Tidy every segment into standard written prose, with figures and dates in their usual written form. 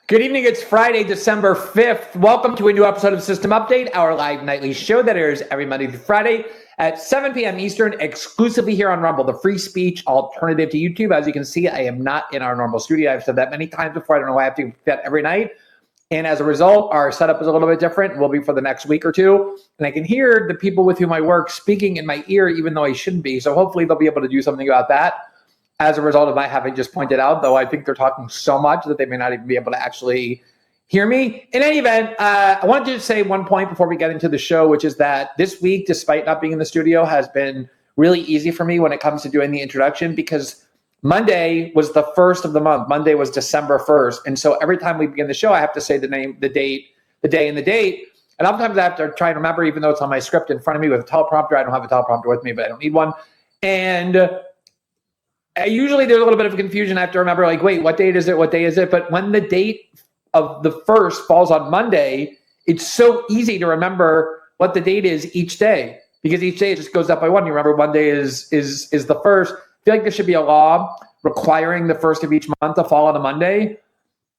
Good evening. It's Friday, December 5th. Welcome to a new episode of System Update, our live nightly show that airs every Monday through Friday at 7 p.m. Eastern, exclusively here on Rumble, the free speech alternative to YouTube. As you can see, I am not in our normal studio. I've said that many times before. I don't know why I have to do that every night. And as a result, our setup is a little bit different. Will be for the next week or two. And I can hear the people with whom I work speaking in my ear, even though I shouldn't be. So hopefully they'll be able to do something about that as a result of my having just pointed out, though I think they're talking so much that they may not even be able to actually hear me. In any event, I wanted to say one point before we get into the show, which is that this week, despite not being in the studio, has been really easy for me when it comes to doing the introduction, because Monday was the first of the month. Monday was December 1st. And so every time we begin the show, I have to say the name, the date, the day, and the date. And oftentimes I have to try and remember, even though it's on my script in front of me with a teleprompter. I don't have a teleprompter with me, but I don't need one. And usually there's a little bit of confusion. I have to remember, like, wait, what date is it? What day is it? But when the date of the first falls on Monday, it's so easy to remember what the date is each day, because each day it just goes up by one. You remember Monday is the first. I feel like there should be a law requiring the first of each month to fall on a Monday.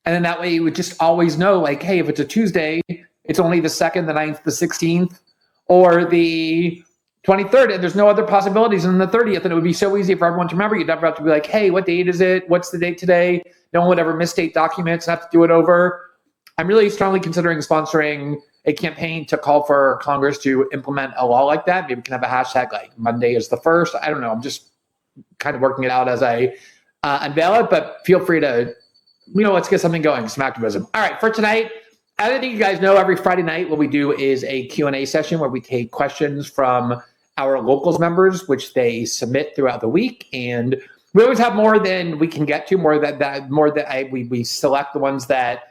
And then that way you would just always know, like, hey, if it's a Tuesday, it's only the 2nd, the 9th, the 16th, or the 23rd, and there's no other possibilities than the 30th, and it would be so easy for everyone to remember. You'd never have to be like, hey, what date is it? What's the date today? No one would ever misstate documents and have to do it over. I'm really strongly considering sponsoring a campaign to call for Congress to implement a law like that. Maybe we can have a hashtag like Monday is the first. I don't know. I'm just kind of working it out as I unveil it, but feel free to, let's get something going, some activism. All right, for tonight, as I think you guys know, every Friday night what we do is a Q&A session where we take questions from our locals members, which they submit throughout the week, and we always have more than we can get to. We select the ones that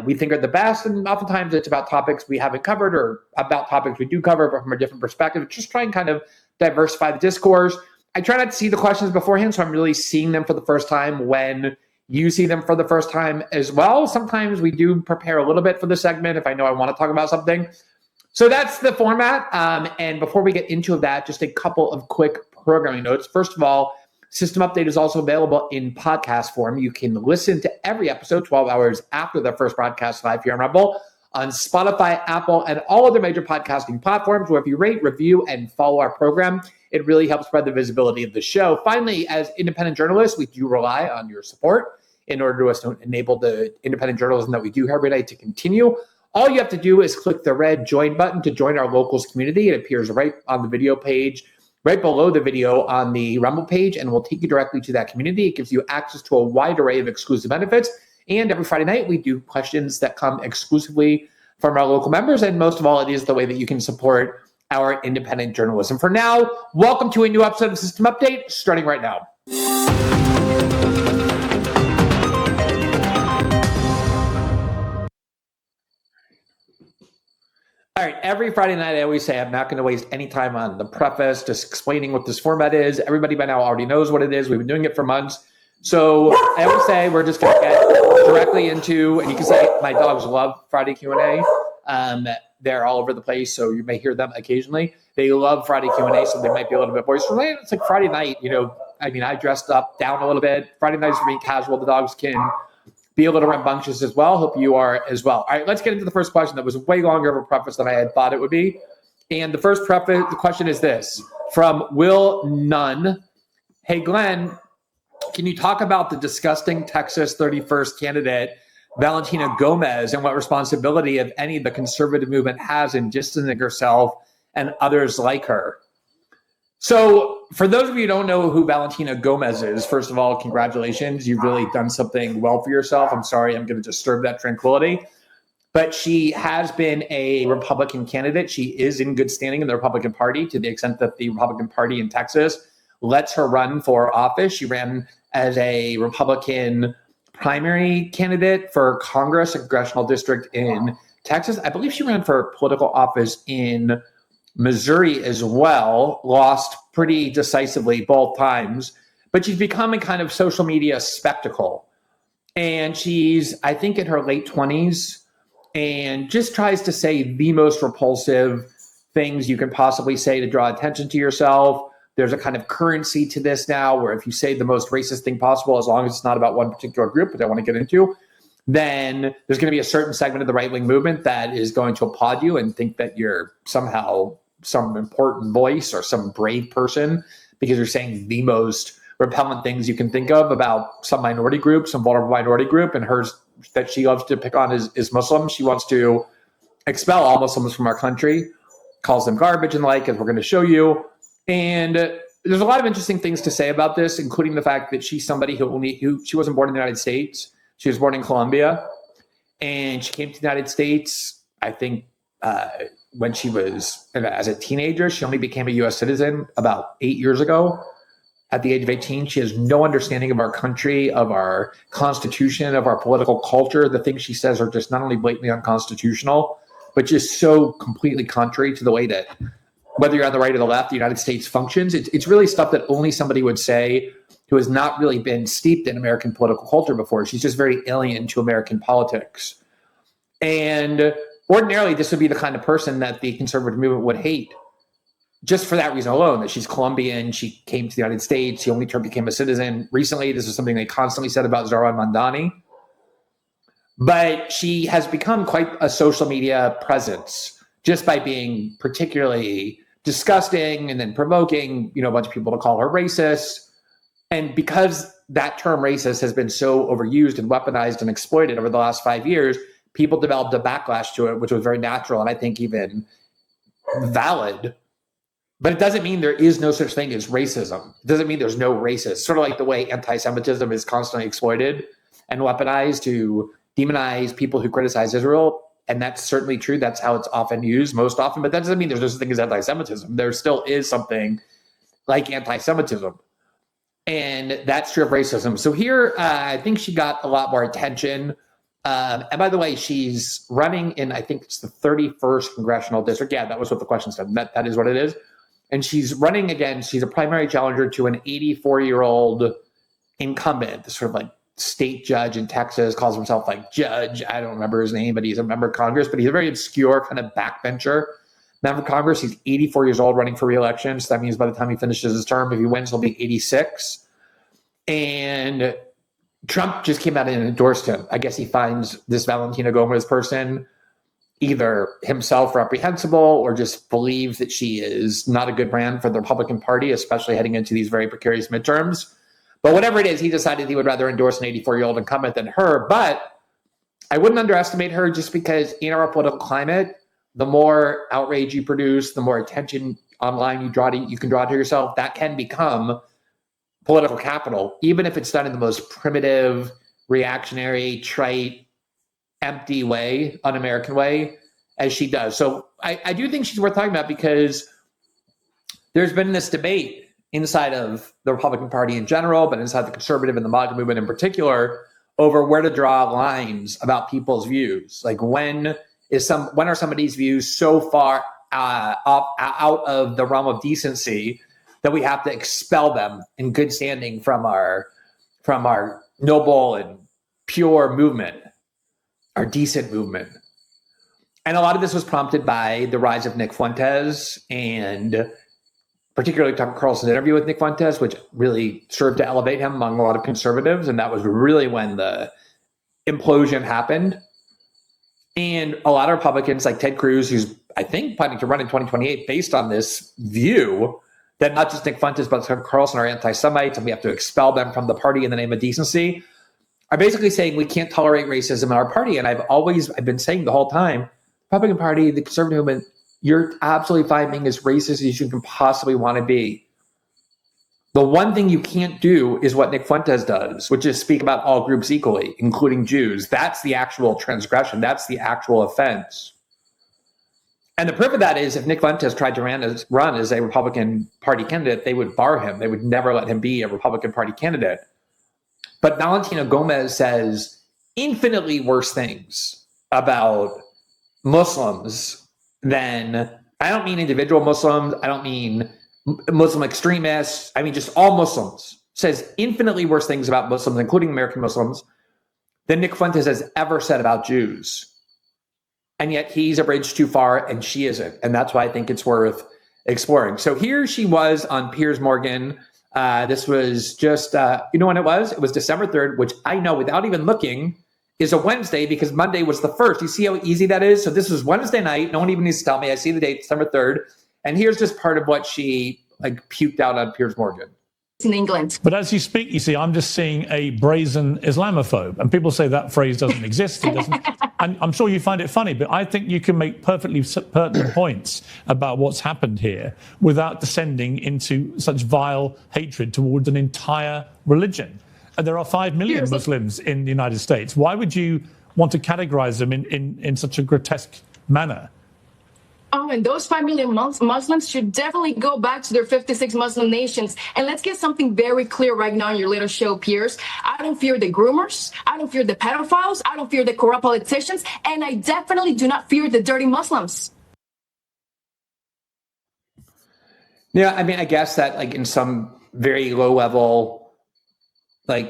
we think are the best, and oftentimes it's about topics we haven't covered or about topics we do cover, but from a different perspective. Just try and kind of diversify the discourse. I try not to see the questions beforehand, so I'm really seeing them for the first time when you see them for the first time as well. Sometimes we do prepare a little bit for the segment if I know I want to talk about something. So that's the format. And before we get into that, just a couple of quick programming notes. First of all, System Update is also available in podcast form. You can listen to every episode 12 hours after the first broadcast live here on Rumble on Spotify, Apple, and all other major podcasting platforms, where if you rate, review, and follow our program, it really helps spread the visibility of the show. Finally, as independent journalists, we do rely on your support in order to us to enable the independent journalism that we do here every day to continue. All you have to do is click the red join button to join our locals community. It appears right on the video page, right below the video on the Rumble page, and will take you directly to that community. It gives you access to a wide array of exclusive benefits. And every Friday night, we do questions that come exclusively from our local members. And most of all, it is the way that you can support our independent journalism. For now, welcome to a new episode of System Update, starting right now. All right, every Friday night, I always say I'm not going to waste any time on the preface, just explaining what this format is. Everybody by now already knows what it is. We've been doing it for months. So I always say we're just going to get directly into, and you can say my dogs love Friday Q&A. They're all over the place, so you may hear them occasionally. They love Friday Q&A, so they might be a little bit boisterous. It's like Friday night, I dressed up, down a little bit. Friday night is for me casual. The dogs can be a little rambunctious as well. Hope you are as well. All right, let's get into the first question that was way longer of a preface than I had thought it would be. And the first preface, the question is this, from Will Nunn. Hey, Glenn, can you talk about the disgusting Texas 31st candidate, Valentina Gomez, and what responsibility, if any, the conservative movement has in distancing herself and others like her? So for those of you who don't know who Valentina Gomez is, first of all, congratulations. You've really done something well for yourself. I'm sorry, I'm going to disturb that tranquility. But she has been a Republican candidate. She is in good standing in the Republican Party, to the extent that the Republican Party in Texas lets her run for office. She ran as a Republican primary candidate for Congress, a congressional district in Texas. I believe she ran for political office in Missouri as well, lost pretty decisively both times, but she's become a kind of social media spectacle. And she's, I think, in her late 20s, and just tries to say the most repulsive things you can possibly say to draw attention to yourself. There's a kind of currency to this now where if you say the most racist thing possible, as long as it's not about one particular group, which I want to get into, then there's going to be a certain segment of the right-wing movement that is going to applaud you and think that you're somehow some important voice or some brave person because you're saying the most repellent things you can think of about some minority group, some vulnerable minority group, and hers that she loves to pick on is Muslims. She wants to expel all Muslims from our country, calls them garbage and like, as we're going to show you. And there's a lot of interesting things to say about this, including the fact that she's somebody who she wasn't born in the United States. She was born in Colombia, and she came to the United States, I think, when she was, as a teenager. She only became a U.S. citizen about 8 years ago. At the age of 18, she has no understanding of our country, of our constitution, of our political culture. The things she says are just not only blatantly unconstitutional, but just so completely contrary to the way that, whether you're on the right or the left, the United States functions. It's really stuff that only somebody would say who has not really been steeped in American political culture before. She's just very alien to American politics. And ordinarily, this would be the kind of person that the conservative movement would hate, just for that reason alone, that she's Colombian, she came to the United States, she only became a citizen recently. This is something they constantly said about Zahra Mamdani. But she has become quite a social media presence just by being particularly disgusting and then provoking, a bunch of people to call her racist. And because that term racist has been so overused and weaponized and exploited over the last 5 years, people developed a backlash to it, which was very natural and I think even valid. But it doesn't mean there is no such thing as racism. It doesn't mean there's no racist. Sort of like the way anti-Semitism is constantly exploited and weaponized to demonize people who criticize Israel. And that's certainly true. That's how it's often used, most often. But that doesn't mean there's no such thing as anti-Semitism. There still is something like anti-Semitism. And that's true of racism. So here, I think she got a lot more attention. And by the way, she's running in, I think it's the 31st congressional district. Yeah, that was what the question said. That is what it is. And she's running again. She's a primary challenger to an 84-year-old incumbent, this sort of like state judge in Texas, calls himself like judge. I don't remember his name, but he's a member of Congress. But he's a very obscure kind of backbencher member of Congress. He's 84 years old, running for re-election. So that means by the time he finishes his term, if he wins, he'll be 86. And Trump just came out and endorsed him. I guess he finds this Valentina Gomez person either himself reprehensible or just believes that she is not a good brand for the Republican Party, especially heading into these very precarious midterms. But whatever it is, he decided he would rather endorse an 84-year-old incumbent than her. But I wouldn't underestimate her, just because in our political climate, the more outrage you produce, the more attention online you can draw to yourself, that can become political capital, even if it's done in the most primitive, reactionary, trite, empty way, un-American way, as she does. So I do think she's worth talking about, because there's been this debate inside of the Republican Party in general, but inside the conservative and the MAGA movement in particular, over where to draw lines about people's views. Like when are somebody's views so far out of the realm of decency that we have to expel them in good standing from our noble and pure movement, our decent movement. And a lot of this was prompted by the rise of Nick Fuentes, and particularly Tucker Carlson's interview with Nick Fuentes, which really served to elevate him among a lot of conservatives. And that was really when the implosion happened. And a lot of Republicans, like Ted Cruz, who's, I think, planning to run in 2028 based on this view that not just Nick Fuentes, but Tucker Carlson are anti-Semites and we have to expel them from the party in the name of decency, are basically saying we can't tolerate racism in our party. And I've been saying the whole time, Republican Party, the conservative movement, you're absolutely fine being as racist as you can possibly want to be. The one thing you can't do is what Nick Fuentes does, which is speak about all groups equally, including Jews. That's the actual transgression. That's the actual offense. And the proof of that is, if Nick Fuentes tried to run as a Republican Party candidate, they would bar him. They would never let him be a Republican Party candidate. But Valentina Gomez says infinitely worse things about Muslims than, I don't mean individual Muslims, I don't mean Muslim extremists, I mean just all Muslims, says infinitely worse things about Muslims, including American Muslims, than Nick Fuentes has ever said about Jews. And yet he's a bridge too far and she isn't. And that's why I think it's worth exploring. So here she was on Piers Morgan. This was just, you know when it was? It was December 3rd, which I know without even looking is a Wednesday because Monday was the 1st. You see how easy that is? So this was Wednesday night. No one even needs to tell me. I see the date, December 3rd. And here's just part of what she puked out on Piers Morgan. In England. But as you speak, you see, I'm just seeing a brazen Islamophobe. And people say that phrase doesn't exist. It doesn't. And I'm sure you find it funny, but I think you can make perfectly pertinent points about what's happened here without descending into such vile hatred towards an entire religion. And there are 5 million Muslims in the United States. Why would you want to categorize them in such a grotesque manner? Oh, and those 5 million Muslims should definitely go back to their 56 Muslim nations. And let's get something very clear right now in your little show, Piers. I don't fear the groomers. I don't fear the pedophiles. I don't fear the corrupt politicians. And I definitely do not fear the dirty Muslims. Yeah, I mean, I guess that in some very low level,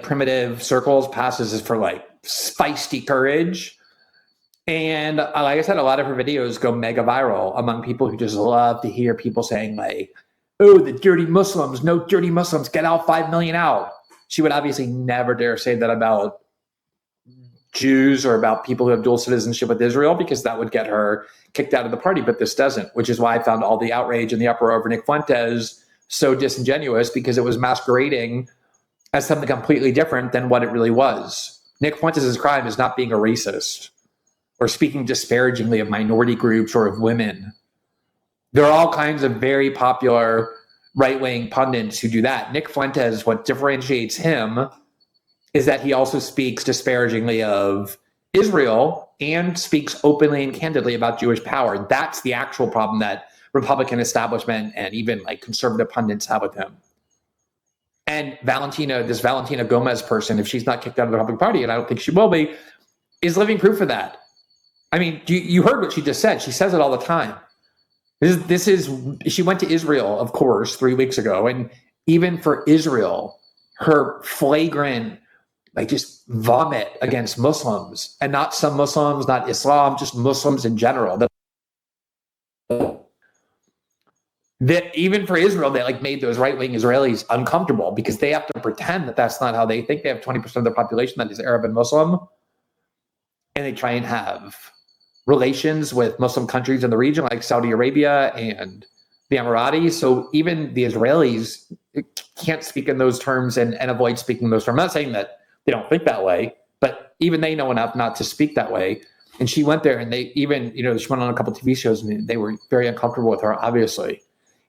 primitive circles passes as for feisty courage. And like I said, a lot of her videos go mega viral among people who just love to hear people saying oh, the dirty Muslims, no dirty Muslims, get out 5 million out. She would obviously never dare say that about Jews or about people who have dual citizenship with Israel, because that would get her kicked out of the party. But this doesn't, which is why I found all the outrage and the uproar over Nick Fuentes so disingenuous, because it was masquerading as something completely different than what it really was. Nick Fuentes' crime is not being a racist or speaking disparagingly of minority groups or of women. There are all kinds of very popular right-wing pundits who do that. Nick Fuentes, what differentiates him is that he also speaks disparagingly of Israel and speaks openly and candidly about Jewish power. That's the actual problem that Republican establishment and even conservative pundits have with him. And this Valentina Gomez person, if she's not kicked out of the Republican Party, and I don't think she will be, is living proof of that. I mean, you heard what she just said. She says it all the time. She went to Israel, of course, 3 weeks ago. And even for Israel, her flagrant, just vomit against Muslims, and not some Muslims, not Islam, just Muslims in general. That even for Israel, they made those right-wing Israelis uncomfortable because they have to pretend that that's not how they think. They have 20% of their population that is Arab and Muslim. And they try and have relations with Muslim countries in the region like Saudi Arabia and the Emiratis. So even the Israelis can't speak in those terms and avoid speaking in those terms. I'm not saying that they don't think that way, but even they know enough not to speak that way. And she went there and they even, she went on a couple of TV shows and they were very uncomfortable with her, obviously.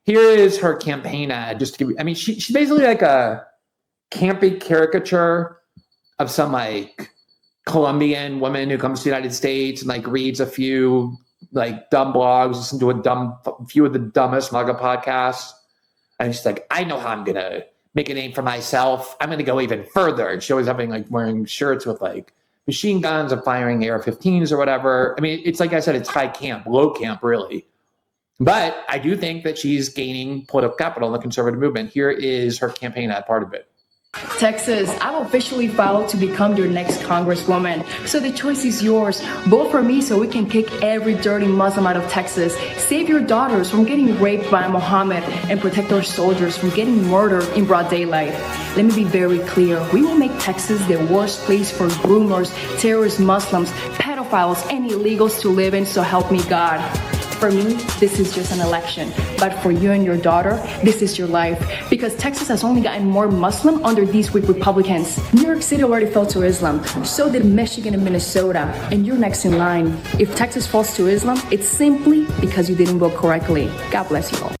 Here is her campaign ad. Just to give she's basically a campy caricature of some Colombian woman who comes to the United States and reads a few dumb blogs, listen to a few of the dumbest MAGA podcasts. And she's I know how I'm going to make a name for myself. I'm going to go even further. And she always having wearing shirts with machine guns and firing AR-15s or whatever. I mean, it's like I said, it's high camp, low camp, really. But I do think that she's gaining political capital in the conservative movement. Here is her campaign ad, part of it. Texas, I've officially filed to become your next congresswoman. So the choice is yours. Vote for me so we can kick every dirty Muslim out of Texas. Save your daughters from getting raped by Mohammed and protect our soldiers from getting murdered in broad daylight. Let me be very clear. We will make Texas the worst place for groomers, terrorist Muslims, pedophiles, and illegals to live in, so help me God. For me, this is just an election. But for you and your daughter, this is your life. Because Texas has only gotten more Muslim under these weak Republicans. New York City already fell to Islam. So did Michigan and Minnesota. And you're next in line. If Texas falls to Islam, it's simply because you didn't vote correctly. God bless you all.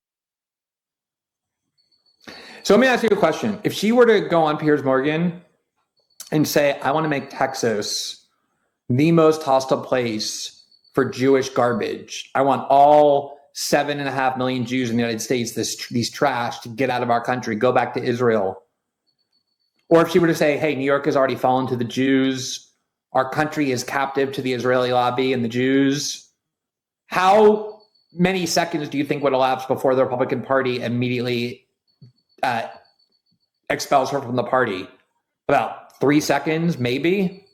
So let me ask you a question. If she were to go on Piers Morgan and say, I want to make Texas the most hostile place for Jewish garbage. I want all 7.5 million Jews in the United States, these trash, to get out of our country, go back to Israel. Or if she were to say, hey, New York has already fallen to the Jews, our country is captive to the Israeli lobby and the Jews, how many seconds do you think would elapse before the Republican Party immediately expels her from the party? About 3 seconds, maybe?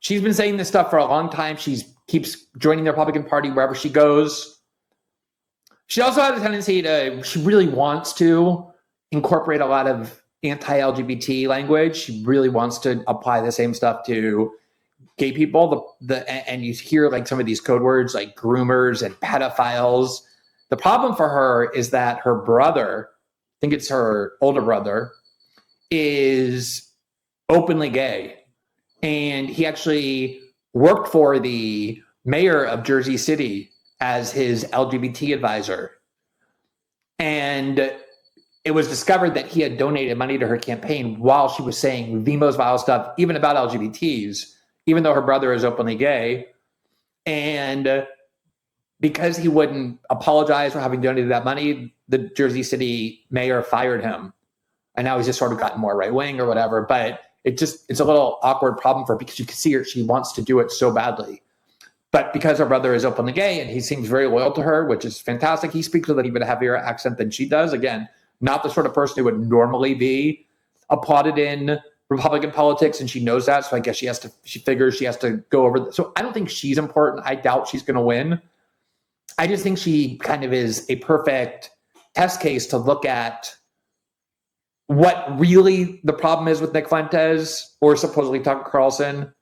She's been saying this stuff for a long time. She keeps joining the Republican Party wherever she goes. She also has a tendency she really wants to incorporate a lot of anti-LGBT language. She really wants to apply the same stuff to gay people, and you hear like some of these code words like groomers and pedophiles. The problem for her is that her brother, I think it's her older brother, is openly gay. And he actually worked for the mayor of Jersey City as his LGBT advisor. And it was discovered that he had donated money to her campaign while she was saying the most vile stuff, even about LGBTs, even though her brother is openly gay. And because he wouldn't apologize for having donated that money, the Jersey City mayor fired him. And now he's just sort of gotten more right wing or whatever. But it's a little awkward problem for her because you can see her, she wants to do it so badly. But because her brother is openly gay and he seems very loyal to her, which is fantastic, he speaks with an even heavier accent than she does. Again, not the sort of person who would normally be applauded in Republican politics, and she knows that. So I guess she figures she has to go over. So I don't think she's important. I doubt she's going to win. I just think she kind of is a perfect test case to look at what really the problem is with Nick Fuentes or supposedly Tucker Carlson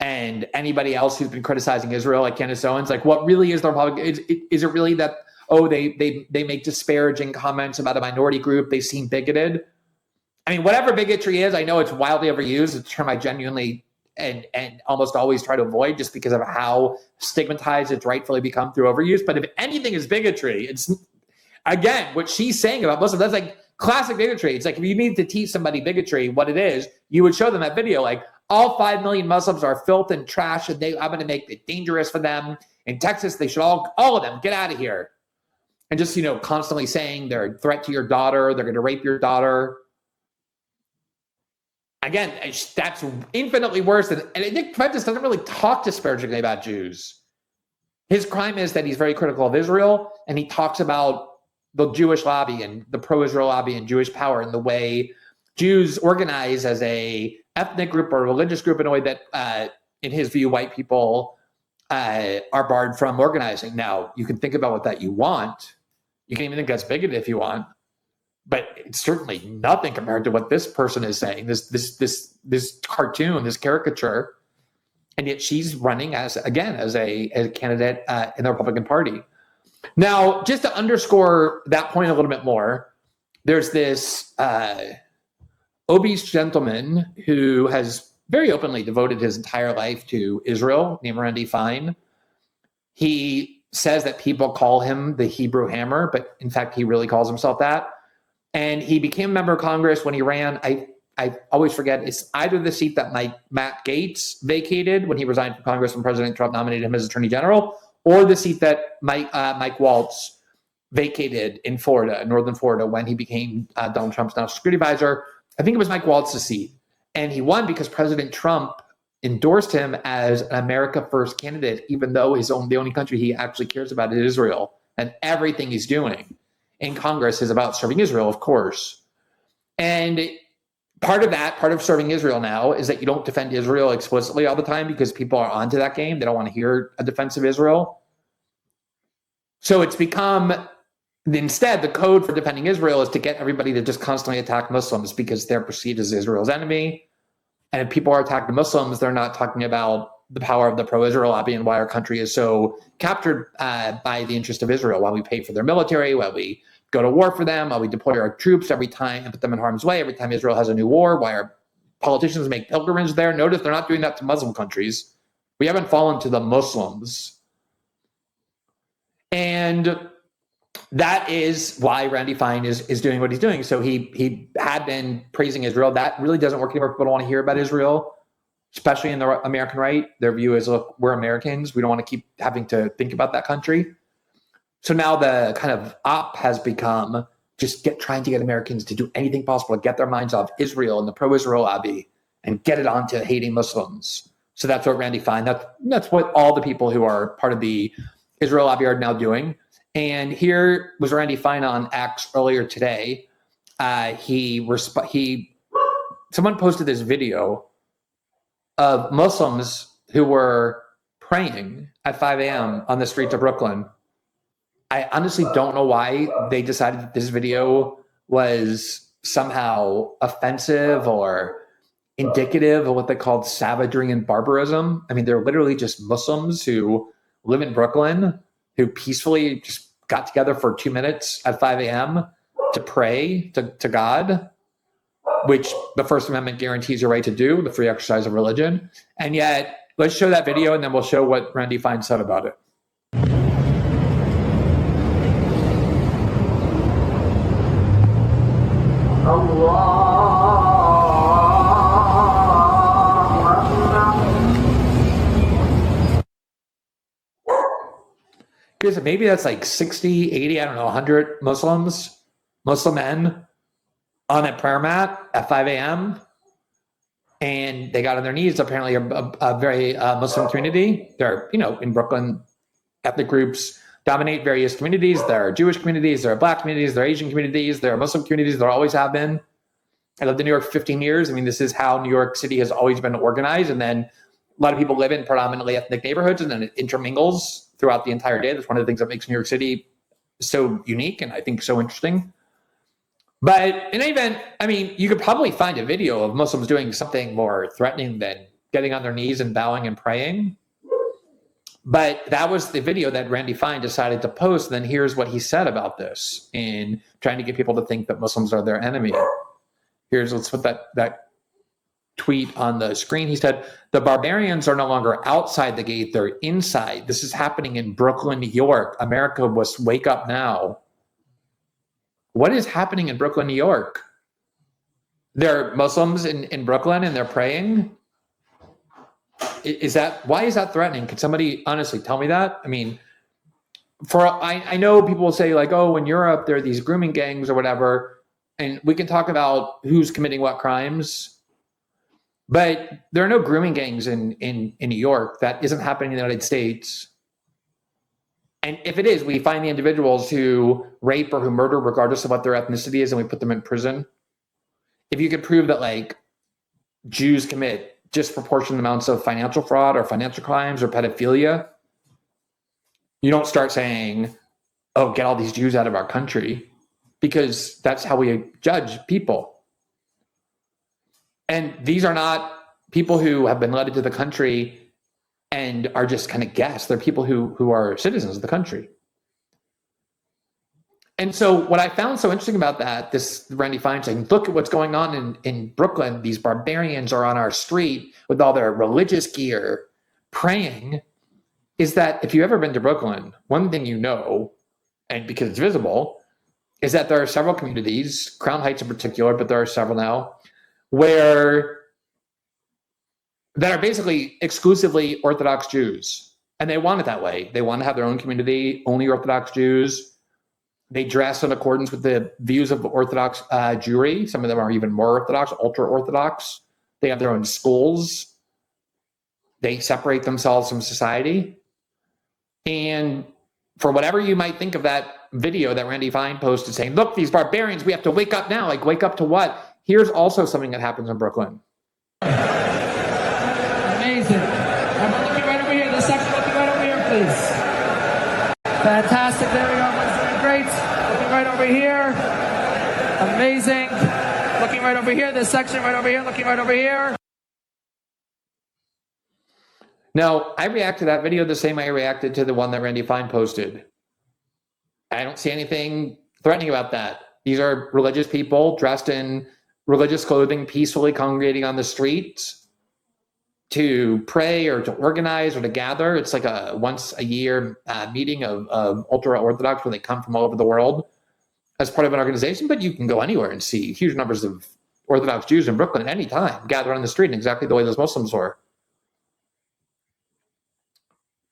and anybody else who's been criticizing Israel, like Candace Owens. Like, what really is the problem? Is it really that, they make disparaging comments about a minority group, they seem bigoted? I mean, whatever bigotry is, I know it's wildly overused. It's a term I genuinely and almost always try to avoid just because of how stigmatized it's rightfully become through overuse. But if anything is bigotry, it's, again, what she's saying about Muslims, that's like classic bigotry. It's like, if you need to teach somebody bigotry, what it is, you would show them that video, like, all 5 million Muslims are filth and trash, and I'm going to make it dangerous for them. In Texas, they should all of them get out of here. And just, constantly saying they're a threat to your daughter, they're going to rape your daughter. Again, that's infinitely worse than, and Nick Fuentes doesn't really talk disparagingly about Jews. His crime is that he's very critical of Israel, and he talks about the Jewish lobby and the pro-Israel lobby and Jewish power and the way Jews organize as a ethnic group or religious group in a way that, in his view, white people are barred from organizing. Now, you can think about what that you want. You can even think that's bigoted if you want, but it's certainly nothing compared to what this person is saying. This cartoon, this caricature, and yet she's running as a candidate in the Republican Party. Now, just to underscore that point a little bit more, there's this obese gentleman who has very openly devoted his entire life to Israel, named Randy Fine. He says that people call him the Hebrew Hammer, but in fact, he really calls himself that. And he became a member of Congress when he ran. I always forget, it's either the seat that Matt Gaetz vacated when he resigned from Congress when President Trump nominated him as Attorney General, or the seat that Mike Waltz vacated in Florida, northern Florida, when he became Donald Trump's national security advisor. I think it was Mike Waltz's seat. And he won because President Trump endorsed him as an America First candidate, even though the only country he actually cares about is Israel. And everything he's doing in Congress is about serving Israel, of course. And part of serving Israel now is that you don't defend Israel explicitly all the time because people are onto that game. They don't want to hear a defense of Israel. So it's become, instead, the code for defending Israel is to get everybody to just constantly attack Muslims because they're perceived as Israel's enemy. And if people are attacking Muslims, they're not talking about the power of the pro-Israel lobby and why our country is so captured by the interest of Israel, why we pay for their military, why we go to war for them, why we deploy our troops every time and put them in harm's way every time Israel has a new war, why our politicians make pilgrimages there. Notice they're not doing that to Muslim countries. We haven't fallen to the Muslims. And that is why Randy Fine is doing what he's doing. So he had been praising Israel. That really doesn't work anymore. People don't want to hear about Israel, especially in the American right. Their view is, look, we're Americans. We don't want to keep having to think about that country. So now the kind of op has become just trying to get Americans to do anything possible to get their minds off Israel and the pro-Israel lobby and get it onto hating Muslims. So that's what Randy Fine, that's what all the people who are part of the Israel lobby are now doing. And here was Randy Fine on X earlier today. Someone posted this video of Muslims who were praying at 5 a.m. on the streets of Brooklyn. I honestly don't know why they decided that this video was somehow offensive or indicative of what they called savagery and barbarism. I mean, they're literally just Muslims who live in Brooklyn who peacefully just got together for 2 minutes at 5 a.m. to pray to God, which the First Amendment guarantees your right to do, the free exercise of religion. And yet, let's show that video and then we'll show what Randy Fine said about it. Because maybe that's like 60, 80, I don't know, 100 Muslim men on a prayer mat at 5 a.m. And they got on their knees. Apparently a very Muslim community. They're, in Brooklyn, ethnic groups dominate various communities. There are Jewish communities, there are Black communities, there are Asian communities, there are Muslim communities. There always have been. I lived in New York for 15 years. I mean, this is how New York City has always been organized. And then a lot of people live in predominantly ethnic neighborhoods, and then it intermingles throughout the entire day. That's one of the things that makes New York City so unique and I think so interesting. But in any event, I mean, you could probably find a video of Muslims doing something more threatening than getting on their knees and bowing and praying. But that was the video that Randy Fine decided to post. And then here's what he said about this in trying to get people to think that Muslims are their enemy. Let's put that tweet on the screen. He said, "The barbarians are no longer outside the gate, they're inside. This is happening in Brooklyn, New York. America must wake up now." What is happening in Brooklyn, New York? There are Muslims in Brooklyn and they're praying. Why is that threatening? Could somebody honestly tell me that? I mean, I know people will say like, oh, in Europe, there are these grooming gangs or whatever. And we can talk about who's committing what crimes. But there are no grooming gangs in New York. That isn't happening in the United States. And if it is, we find the individuals who rape or who murder, regardless of what their ethnicity is, and we put them in prison. If you could prove that like Jews commit disproportionate amounts of financial fraud or financial crimes or pedophilia, you don't start saying, oh, get all these Jews out of our country, because that's how we judge people. And these are not people who have been led into the country and are just kind of guests. They're people who are citizens of the country. And so what I found so interesting about that, this Randy Fine saying, look at what's going on in Brooklyn. These barbarians are on our street with all their religious gear praying, is that if you've ever been to Brooklyn, one thing you know, and because it's visible, is that there are several communities, Crown Heights in particular, but there are several now, that are basically exclusively Orthodox Jews. And they want it that way. They want to have their own community, only Orthodox Jews. They dress in accordance with the views of Orthodox Jewry. Some of them are even more Orthodox, ultra-Orthodox. They have their own schools. They separate themselves from society. And for whatever you might think of that video that Randy Fine posted saying, look, these barbarians, we have to wake up now. Like, wake up to what? Here's also something that happens in Brooklyn. Amazing. I'm looking right over here. The second looking right over here, please. Fantastic. There we go. Everyone's doing great. Looking right over here. Amazing. Looking right over here. This section right over here. Looking right over here. Now, I react to that video the same way I reacted to the one that Randy Fine posted. I don't see anything threatening about that. These are religious people dressed in religious clothing, peacefully congregating on the streets to pray or to organize or to gather. It's like a once a year meeting of ultra-Orthodox where they come from all over the world as part of an organization, but you can go anywhere and see huge numbers of Orthodox Jews in Brooklyn at any time, gather on the street in exactly the way those Muslims were.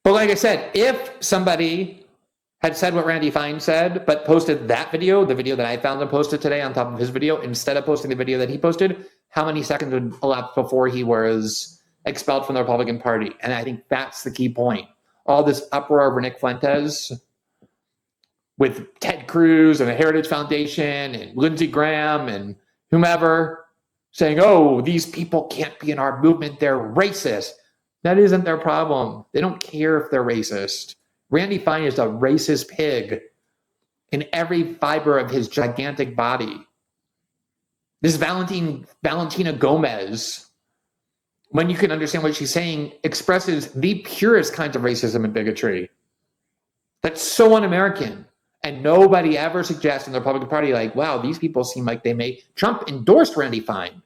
But like I said, if somebody had said what Randy Fine said, but posted that video, the video that I found him posted today on top of his video, instead of posting the video that he posted, how many seconds would elapse before he was expelled from the Republican Party? And I think that's the key point. All this uproar over Nick Fuentes with Ted Cruz and the Heritage Foundation and Lindsey Graham and whomever saying, oh, these people can't be in our movement, they're racist. That isn't their problem. They don't care if they're racist. Randy Fine is a racist pig in every fiber of his gigantic body. This Valentina Gomez when you can understand what she's saying, expresses the purest kinds of racism and bigotry. That's so un-American. And nobody ever suggests in the Republican Party, like, wow, these people seem like they may. Trump endorsed Randy Fine.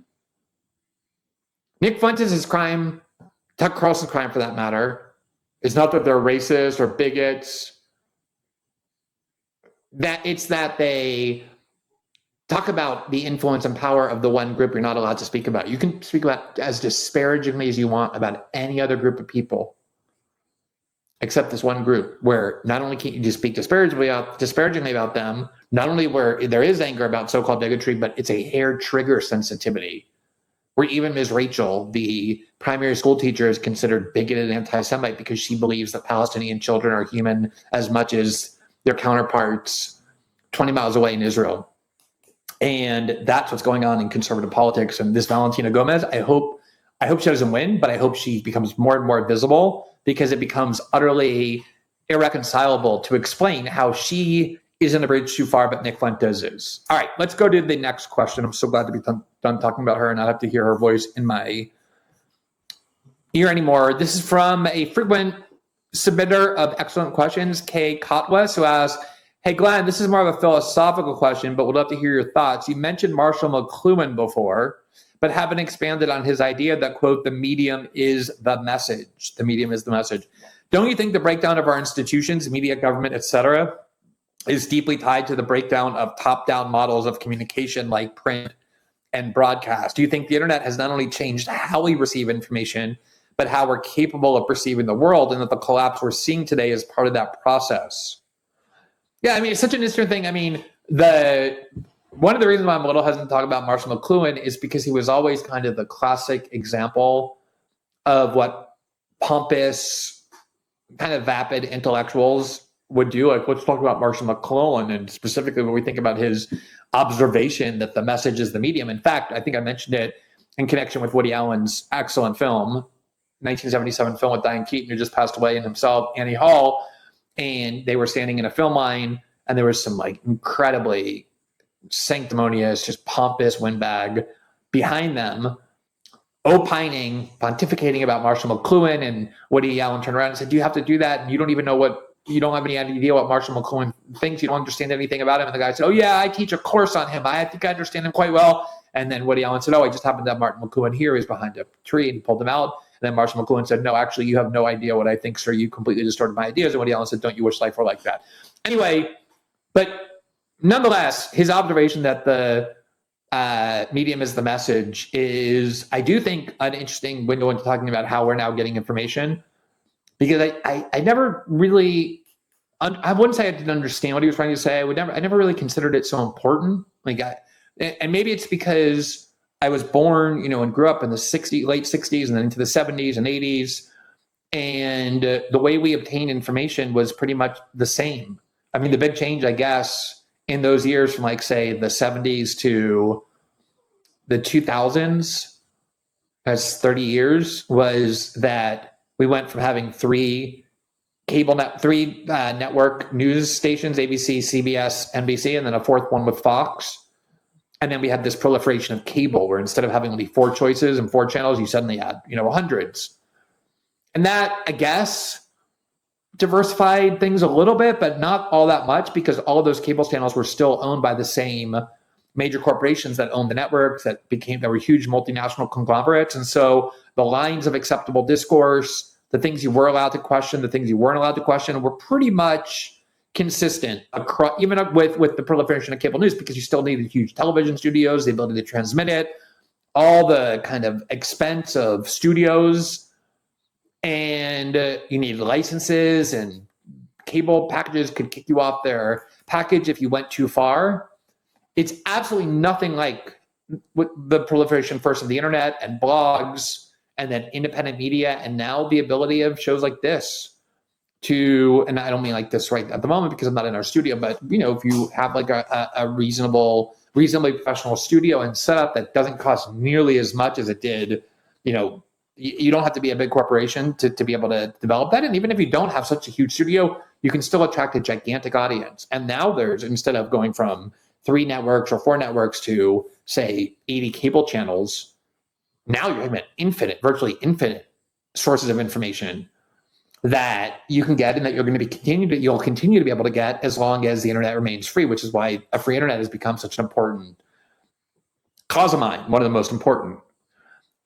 Nick Fuentes' crime, Tucker Carlson's crime for that matter, is not that they're racist or bigots. That it's that they talk about the influence and power of the one group you're not allowed to speak about. You can speak about as disparagingly as you want about any other group of people, except this one group, where not only can you just speak disparagingly about them, not only where there is anger about so-called bigotry, but it's a hair trigger sensitivity, where even Ms. Rachel, the primary school teacher, is considered bigoted anti-Semite because she believes that Palestinian children are human as much as their counterparts 20 miles away in Israel. And that's what's going on in conservative politics. And this Valentina Gomez, I hope she doesn't win, but I hope she becomes more and more visible, because it becomes utterly irreconcilable to explain how she isn't a bridge too far, but Nick Fuentes is. All right, let's go to the next question. I'm so glad to be done talking about her and not have to hear her voice in my ear anymore. This is from a frequent submitter of excellent questions, Kay Cotwest, who asks, hey, Glenn, this is more of a philosophical question, but would love to hear your thoughts. You mentioned Marshall McLuhan before, but haven't expanded on his idea that, quote, the medium is the message. The medium is the message. Don't you think the breakdown of our institutions, media, government, et cetera, is deeply tied to the breakdown of top-down models of communication like print and broadcast? Do you think the internet has not only changed how we receive information, but how we're capable of perceiving the world, and that the collapse we're seeing today is part of that process? Yeah, I mean, it's such an interesting thing. I mean, one of the reasons why I'm a little hesitant to talk about Marshall McLuhan is because he was always kind of the classic example of what pompous, kind of vapid intellectuals would do. Like, let's talk about Marshall McLuhan, and specifically when we think about his observation that the message is the medium. In fact, I think I mentioned it in connection with Woody Allen's excellent film, 1977 film with Diane Keaton, who just passed away, and himself, Annie Hall. And they were standing in a film line, and there was some like incredibly sanctimonious, just pompous windbag behind them, opining, pontificating about Marshall McLuhan. And Woody Allen turned around and said, do you have to do that? And you don't even know you don't have any idea what Marshall McLuhan thinks. You don't understand anything about him. And the guy said, oh yeah, I teach a course on him. I think I understand him quite well. And then Woody Allen said, oh, I just happened to have Martin McLuhan here. He's behind a tree, and he pulled him out. And then Marshall McLuhan said, no, actually, you have no idea what I think, sir. You completely distorted my ideas. And Woody Allen said, don't you wish life were like that? Anyway, but nonetheless, his observation that the medium is the message is, I do think, an interesting window into talking about how we're now getting information. Because I never really, I wouldn't say I didn't understand what he was trying to say. I never really considered it so important. And maybe it's because I was born, and grew up in the late 60s and then into the 70s and 80s. And the way we obtained information was pretty much the same. I mean, the big change, I guess, in those years from like, say, the 70s to the 2000s, that's 30 years, was that we went from having three network news stations, ABC, CBS, NBC, and then a fourth one with Fox. And then we had this proliferation of cable, where instead of having only 4 choices and 4 channels, you suddenly had, hundreds. And that, I guess, diversified things a little bit, but not all that much, because all of those cable channels were still owned by the same major corporations that owned the networks, that were huge multinational conglomerates. And so the lines of acceptable discourse, the things you were allowed to question, the things you weren't allowed to question, were pretty much consistent across, even with the proliferation of cable news, because you still needed huge television studios, the ability to transmit it, all the kind of expense of studios, and you needed licenses, and cable packages could kick you off their package if you went too far. It's absolutely nothing like the proliferation first of the internet and blogs, and then independent media, and now the ability of shows like this and I don't mean like this right at the moment because I'm not in our studio, but if you have like a reasonably professional studio and setup that doesn't cost nearly as much as it did, you don't have to be a big corporation to be able to develop that. And even if you don't have such a huge studio, you can still attract a gigantic audience. And now there's, instead of going from 3 networks or 4 networks to, say, 80 cable channels, now you're talking about virtually infinite sources of information that you can get and that you'll continue to be able to get as long as the internet remains free, which is why a free internet has become such an important cause of mine, one of the most important.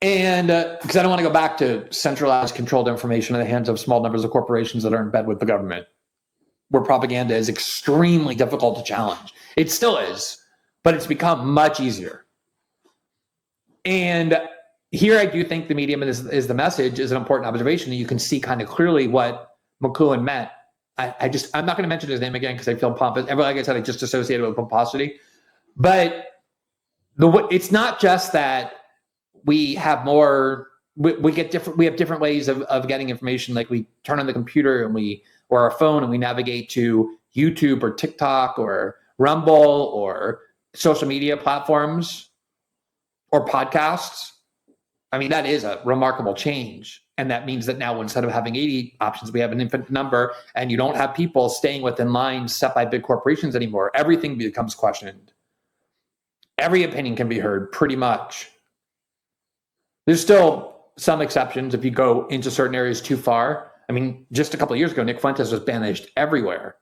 And because I don't want to go back to centralized, controlled information in the hands of small numbers of corporations that are in bed with the government, where propaganda is extremely difficult to challenge. It still is, but it's become much easier. And here I do think the medium is the message is an important observation, and you can see kind of clearly what McLuhan meant. I'm not going to mention his name again because I feel pompous. Like I said, I just associated with pomposity. But it's not just that we have more. We have different ways of getting information. Like we turn on the computer or our phone and we navigate to YouTube or TikTok or Rumble or social media platforms or podcasts. I mean, that is a remarkable change. And that means that now instead of having 80 options, we have an infinite number, and you don't have people staying within lines set by big corporations anymore. Everything becomes questioned. Every opinion can be heard pretty much. There's still some exceptions if you go into certain areas too far. I mean, just a couple of years ago, Nick Fuentes was banished everywhere.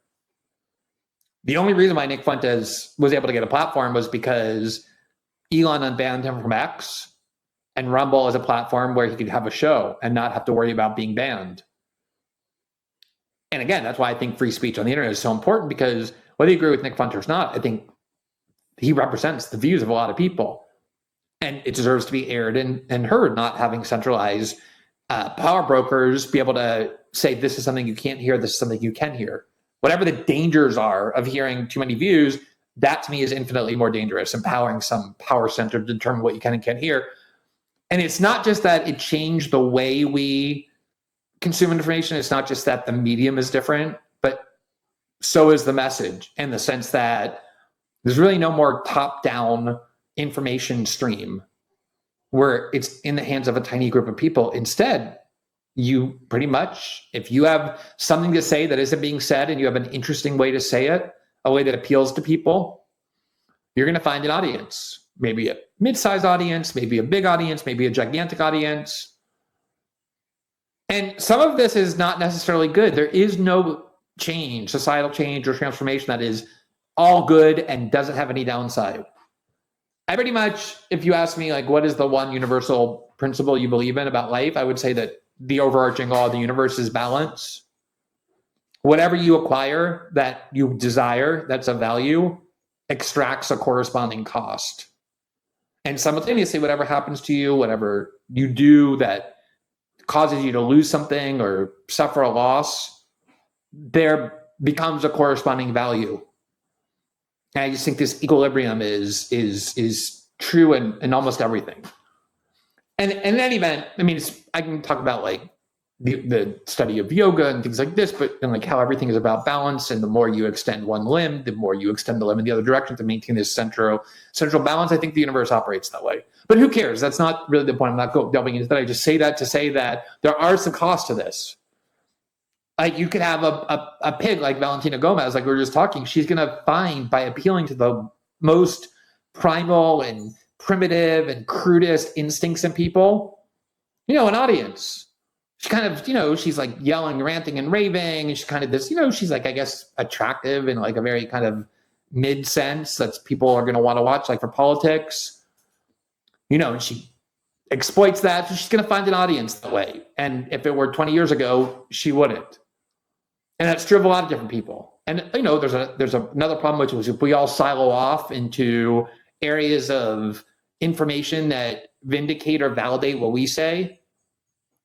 The only reason why Nick Fuentes was able to get a platform was because Elon unbanned him from X, and Rumble is a platform where he could have a show and not have to worry about being banned. And again, that's why I think free speech on the internet is so important, because whether you agree with Nick Fuentes or not, I think he represents the views of a lot of people. And it deserves to be aired and heard, not having centralized power brokers be able to say, this is something you can't hear, this is something you can hear. Whatever the dangers are of hearing too many views, that to me is infinitely more dangerous, empowering some power center to determine what you can and can't hear. And it's not just that it changed the way we consume information. It's not just that the medium is different, but so is the message, in the sense that there's really no more top-down information stream where it's in the hands of a tiny group of people. Instead, you pretty much, if you have something to say that isn't being said and you have an interesting way to say it, a way that appeals to people, you're going to find an audience. Maybe a mid-sized audience, maybe a big audience, maybe a gigantic audience. And some of this is not necessarily good. There is no change, societal change or transformation, that is all good and doesn't have any downside. I pretty much, if you ask me, like, what is the one universal principle you believe in about life, I would say that the overarching law of the universe is balance. Whatever you acquire that you desire, that's of value, extracts a corresponding cost. And simultaneously, whatever happens to you, whatever you do that causes you to lose something or suffer a loss, there becomes a corresponding value. And I just think this equilibrium is true in almost everything. And in any event, I mean, I can talk about like the study of yoga and things like this, and like how everything is about balance. And the more you extend one limb, the more you extend the limb in the other direction to maintain this central balance. I think the universe operates that way. But who cares? That's not really the point. I'm not delving into that. I just say that to say that there are some costs to this. Like you could have a pig like Valentina Gomez, like we were just talking. She's going to find, by appealing to the most primal and primitive and crudest instincts in people, an audience. She kind of, she's like yelling, ranting, and raving. And she's kind of this, she's like, I guess, attractive in like a very kind of mid sense that people are going to want to watch, like for politics, and she exploits that. So she's going to find an audience that way. And if it were 20 years ago, she wouldn't. And that's true of a lot of different people. And, there's another problem, which was if we all silo off into areas of information that vindicate or validate what we say,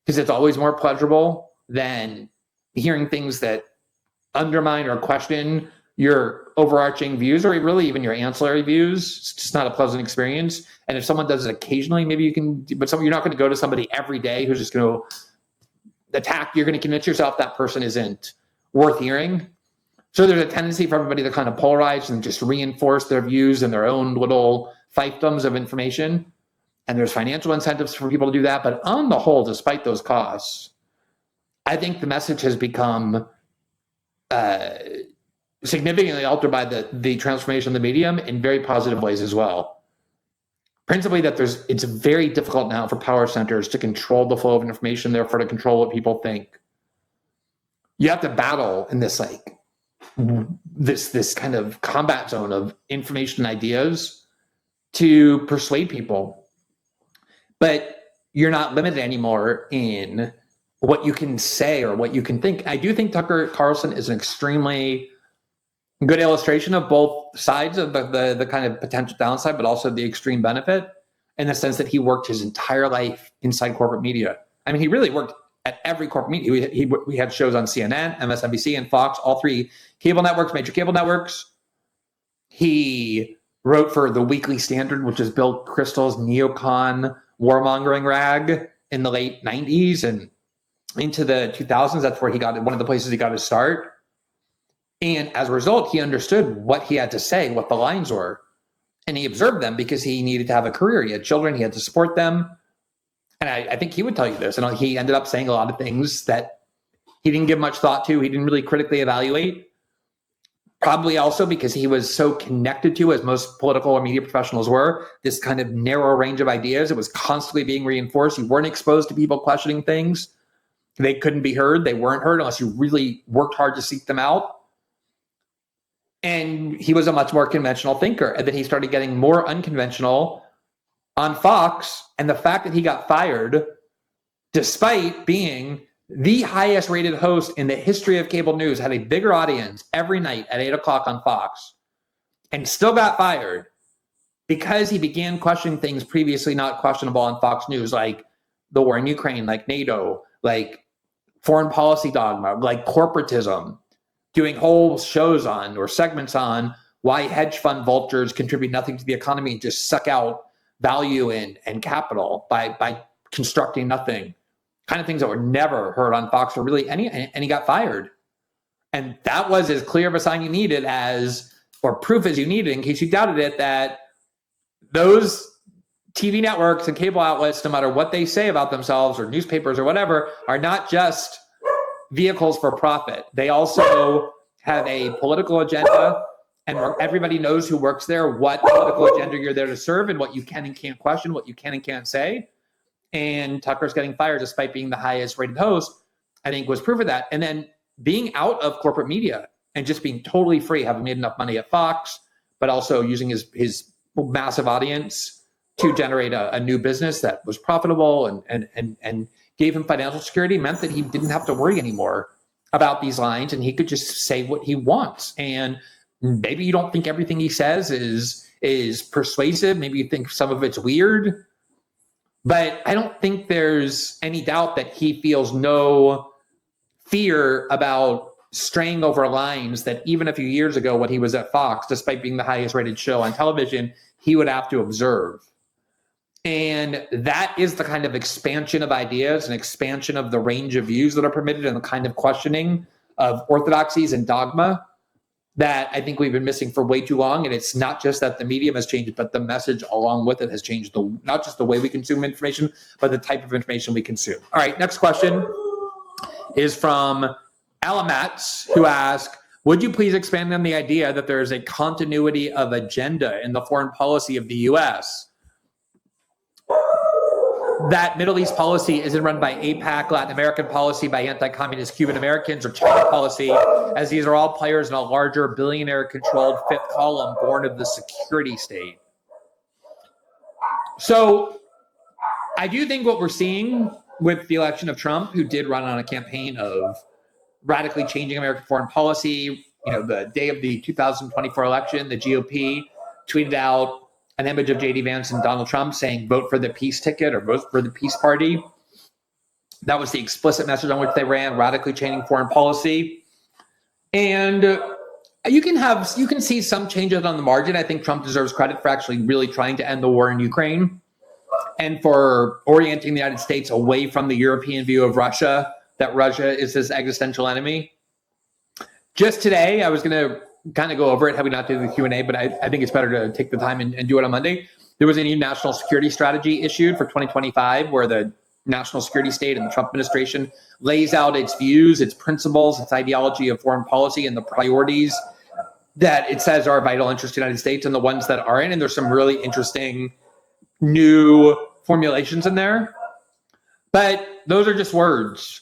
because it's always more pleasurable than hearing things that undermine or question your overarching views, or really even your ancillary views. It's just not a pleasant experience. And if someone does it occasionally, maybe you can, but you're not going to go to somebody every day who's just going to attack. You're going to convince yourself that person isn't worth hearing. So there's a tendency for everybody to kind of polarize and just reinforce their views and their own little fiefdoms of information. And there's financial incentives for people to do that. But on the whole, despite those costs, I think the message has become significantly altered by the transformation of the medium in very positive ways as well. principally that it's very difficult now for power centers to control the flow of information, therefore to control what people think. You have to battle in this like this kind of combat zone of information and ideas to persuade people. But you're not limited anymore in what you can say or what you can think. I do think Tucker Carlson is an extremely good illustration of both sides of the kind of potential downside, but also the extreme benefit, in the sense that he worked his entire life inside corporate media. I mean, he really worked at every corporate media. We had shows on CNN, MSNBC, and Fox, all three cable networks, major cable networks. He wrote for the Weekly Standard, which is Bill Kristol's neocon warmongering rag in the late 90s and into the 2000s. That's where he got one of the places he got his start. And as a result, he understood what he had to say, what the lines were. And he observed them because he needed to have a career. He had children, he had to support them. And I think he would tell you this. And he ended up saying a lot of things that he didn't give much thought to. He didn't really critically evaluate. Probably also because he was so connected to, as most political or media professionals were, this kind of narrow range of ideas. It was constantly being reinforced. You weren't exposed to people questioning things. They couldn't be heard. They weren't heard unless you really worked hard to seek them out. And he was a much more conventional thinker. And then he started getting more unconventional on Fox. And the fact that he got fired, despite being the highest rated host in the history of cable news, had a bigger audience every night at 8 o'clock on Fox, and still got fired because he began questioning things previously not questionable on Fox News, like the war in Ukraine, like NATO, like foreign policy dogma, like corporatism, doing whole shows on or segments on why hedge fund vultures contribute nothing to the economy and just suck out value and capital by constructing nothing. Kind of things that were never heard on Fox or really any, and he got fired. And that was as clear of a sign you needed as, or proof as you needed, in case you doubted it, that those TV networks and cable outlets, no matter what they say about themselves or newspapers or whatever, are not just vehicles for profit. They also have a political agenda, and everybody knows who works there, what political agenda you're there to serve, and what you can and can't question, what you can and can't say. And Tucker's getting fired despite being the highest rated host, I think, was proof of that. And then being out of corporate media and just being totally free, having made enough money at Fox, but also using his massive audience to generate a new business that was profitable and gave him financial security, meant that he didn't have to worry anymore about these lines, and he could just say what he wants. And maybe you don't think everything he says is persuasive. Maybe you think some of it's weird. But I don't think there's any doubt that he feels no fear about straying over lines that even a few years ago when he was at Fox, despite being the highest rated show on television, he would have to observe. And that is the kind of expansion of ideas and expansion of the range of views that are permitted, and the kind of questioning of orthodoxies and dogma that I think we've been missing for way too long. And it's not just that the medium has changed, but the message along with it has changed, not just the way we consume information, but the type of information we consume. All right, next question is from Alamats, who asked, would you please expand on the idea that there is a continuity of agenda in the foreign policy of the U.S.? That Middle East policy isn't run by AIPAC, Latin American policy by anti-communist Cuban Americans, or China policy, as these are all players in a larger billionaire-controlled fifth column born of the security state. So I do think what we're seeing with the election of Trump, who did run on a campaign of radically changing American foreign policy, the day of the 2024 election, the GOP tweeted out an image of J.D. Vance and Donald Trump saying, vote for the peace ticket or vote for the peace party. That was the explicit message on which they ran, radically changing foreign policy. And you can see some changes on the margin. I think Trump deserves credit for actually really trying to end the war in Ukraine and for orienting the United States away from the European view of Russia, that Russia is this existential enemy. Just today, I was going to kind of go over it, had we not do the Q&A, but I think it's better to take the time and do it on Monday. There was a new national security strategy issued for 2025 where the national security state and the Trump administration lays out its views, its principles, its ideology of foreign policy, and the priorities that it says are of vital interest to the United States and the ones that aren't. And there's some really interesting new formulations in there. But those are just words.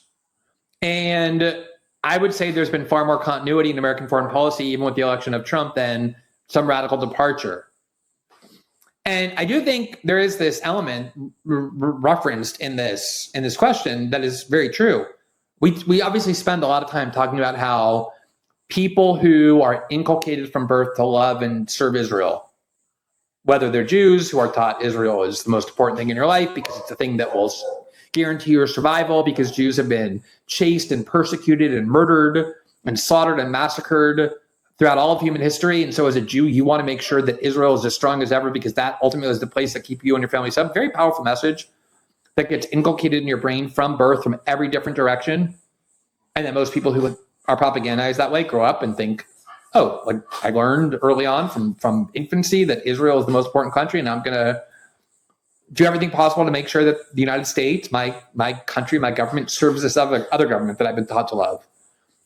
And I would say there's been far more continuity in American foreign policy, even with the election of Trump, than some radical departure. And I do think there is this element referenced in this question that is very true. We obviously spend a lot of time talking about how people who are inculcated from birth to love and serve Israel, whether they're Jews who are taught Israel is the most important thing in your life because it's the thing that will guarantee your survival, because Jews have been chased and persecuted and murdered and slaughtered and massacred throughout all of human history. And so as a Jew, you want to make sure that Israel is as strong as ever because that ultimately is the place that keeps you and your family safe. Very powerful message that gets inculcated in your brain from birth, from every different direction. And then most people who are propagandized that way grow up and think, oh, like I learned early on from infancy that Israel is the most important country, and I'm going to do everything possible to make sure that the United States, my country, my government, serves this other government that I've been taught to love.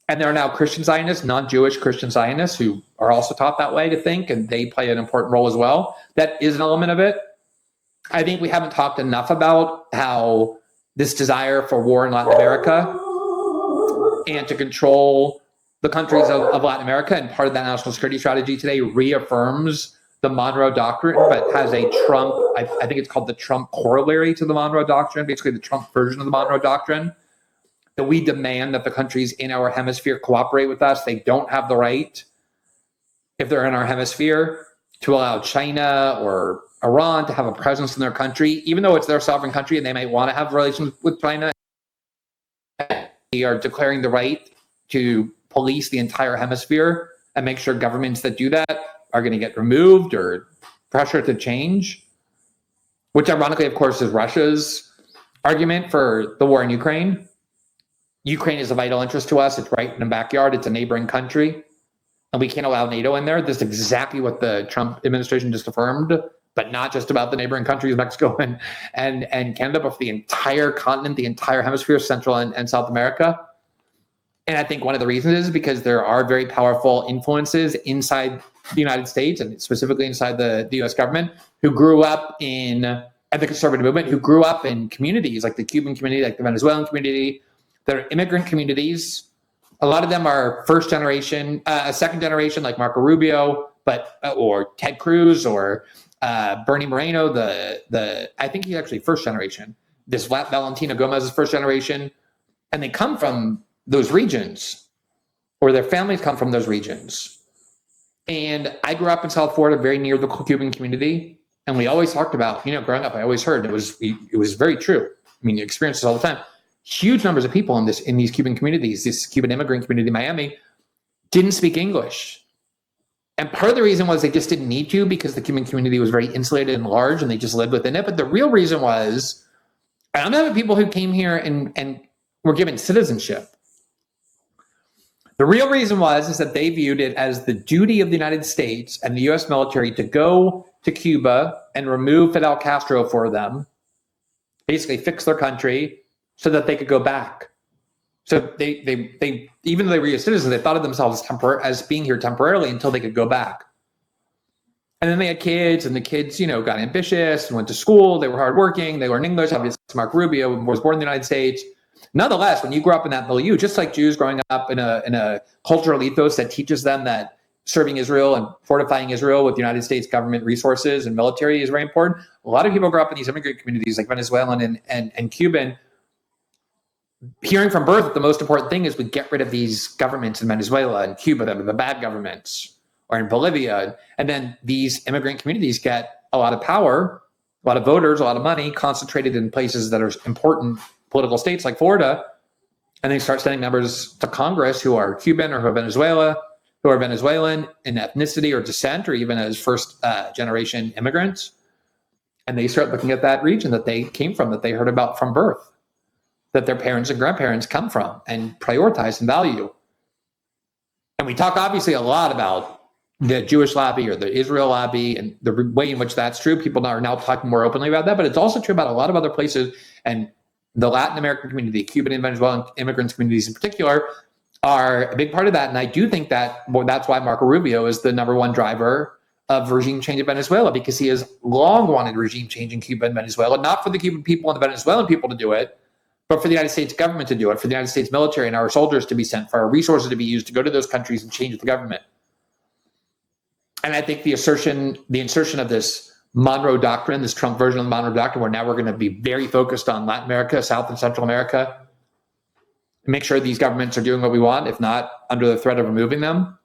And there are now Christian Zionists, non-Jewish Christian Zionists, who are also taught that way to think, and they play an important role as well. That is an element of it. I think we haven't talked enough about how this desire for war in Latin America and to control the countries of Latin America, and part of that national security strategy today reaffirms the Monroe Doctrine, but has a Trump, I think it's called the Trump corollary to the Monroe Doctrine, basically the Trump version of the Monroe Doctrine, that we demand that the countries in our hemisphere cooperate with us. They don't have the right, if they're in our hemisphere, to allow China or Iran to have a presence in their country, even though it's their sovereign country and they might want to have relations with China. We are declaring the right to police the entire hemisphere and make sure governments that do that are going to get removed or pressure to change, which ironically, of course, is Russia's argument for the war in Ukraine. Ukraine is a vital interest to us. It's right in the backyard. It's a neighboring country, and we can't allow NATO in there. This is exactly what the Trump administration just affirmed, but not just about the neighboring countries, Mexico and Canada, but for the entire continent, the entire hemisphere, Central and South America. And I think one of the reasons is because there are very powerful influences inside the United States, and specifically inside the US government, who grew up in the conservative movement, who grew up in communities like the Cuban community, like the Venezuelan community, that are immigrant communities. A lot of them are first generation, second generation, like Marco Rubio, or Ted Cruz, or Bernie Moreno. I think he's actually first generation. This Valentina Gomez is first generation, and they come from those regions, or their families come from those regions. And I grew up in South Florida, very near the Cuban community, and we always talked about, growing up, I always heard it was very true. I mean, you experience this all the time. Huge numbers of people in these Cuban communities, this Cuban immigrant community in Miami, didn't speak English. And part of the reason was they just didn't need to, because the Cuban community was very insulated and large, and they just lived within it. But the real reason was, I'm having people who came here and were given citizenship. The real reason is that they viewed it as the duty of the United States and the U.S. military to go to Cuba and remove Fidel Castro for them, basically fix their country so that they could go back. So they even though they were U.S. citizens, they thought of themselves as being here temporarily until they could go back. And then they had kids, and the kids, got ambitious and went to school. They were hardworking. They learned English. Obviously, Mark Rubio was born in the United States. Nonetheless, when you grow up in that milieu, just like Jews growing up in a cultural ethos that teaches them that serving Israel and fortifying Israel with United States government resources and military is very important, a lot of people grow up in these immigrant communities like Venezuelan and Cuban, hearing from birth that the most important thing is we get rid of these governments in Venezuela and Cuba that are the bad governments, or in Bolivia. And then these immigrant communities get a lot of power, a lot of voters, a lot of money concentrated in places that are important political states like Florida, and they start sending members to Congress who are Cuban or who are Venezuelan in ethnicity or descent, or even as first generation immigrants. And they start looking at that region that they came from, that they heard about from birth, that their parents and grandparents come from, and prioritize and value. And we talk obviously a lot about the Jewish lobby or the Israel lobby and the way in which that's true. People are now talking more openly about that, but it's also true about a lot of other places. And the Latin American community, Cuban and Venezuelan immigrants communities in particular, are a big part of that. And I do think that that's why Marco Rubio is the number one driver of regime change in Venezuela, because he has long wanted regime change in Cuba and Venezuela, not for the Cuban people and the Venezuelan people to do it, but for the United States government to do it, for the United States military and our soldiers to be sent, for our resources to be used to go to those countries and change the government. And I think the insertion of this Monroe Doctrine, this Trump version of the Monroe Doctrine, where now we're going to be very focused on Latin America, South and Central America, and make sure these governments are doing what we want, if not under the threat of removing them.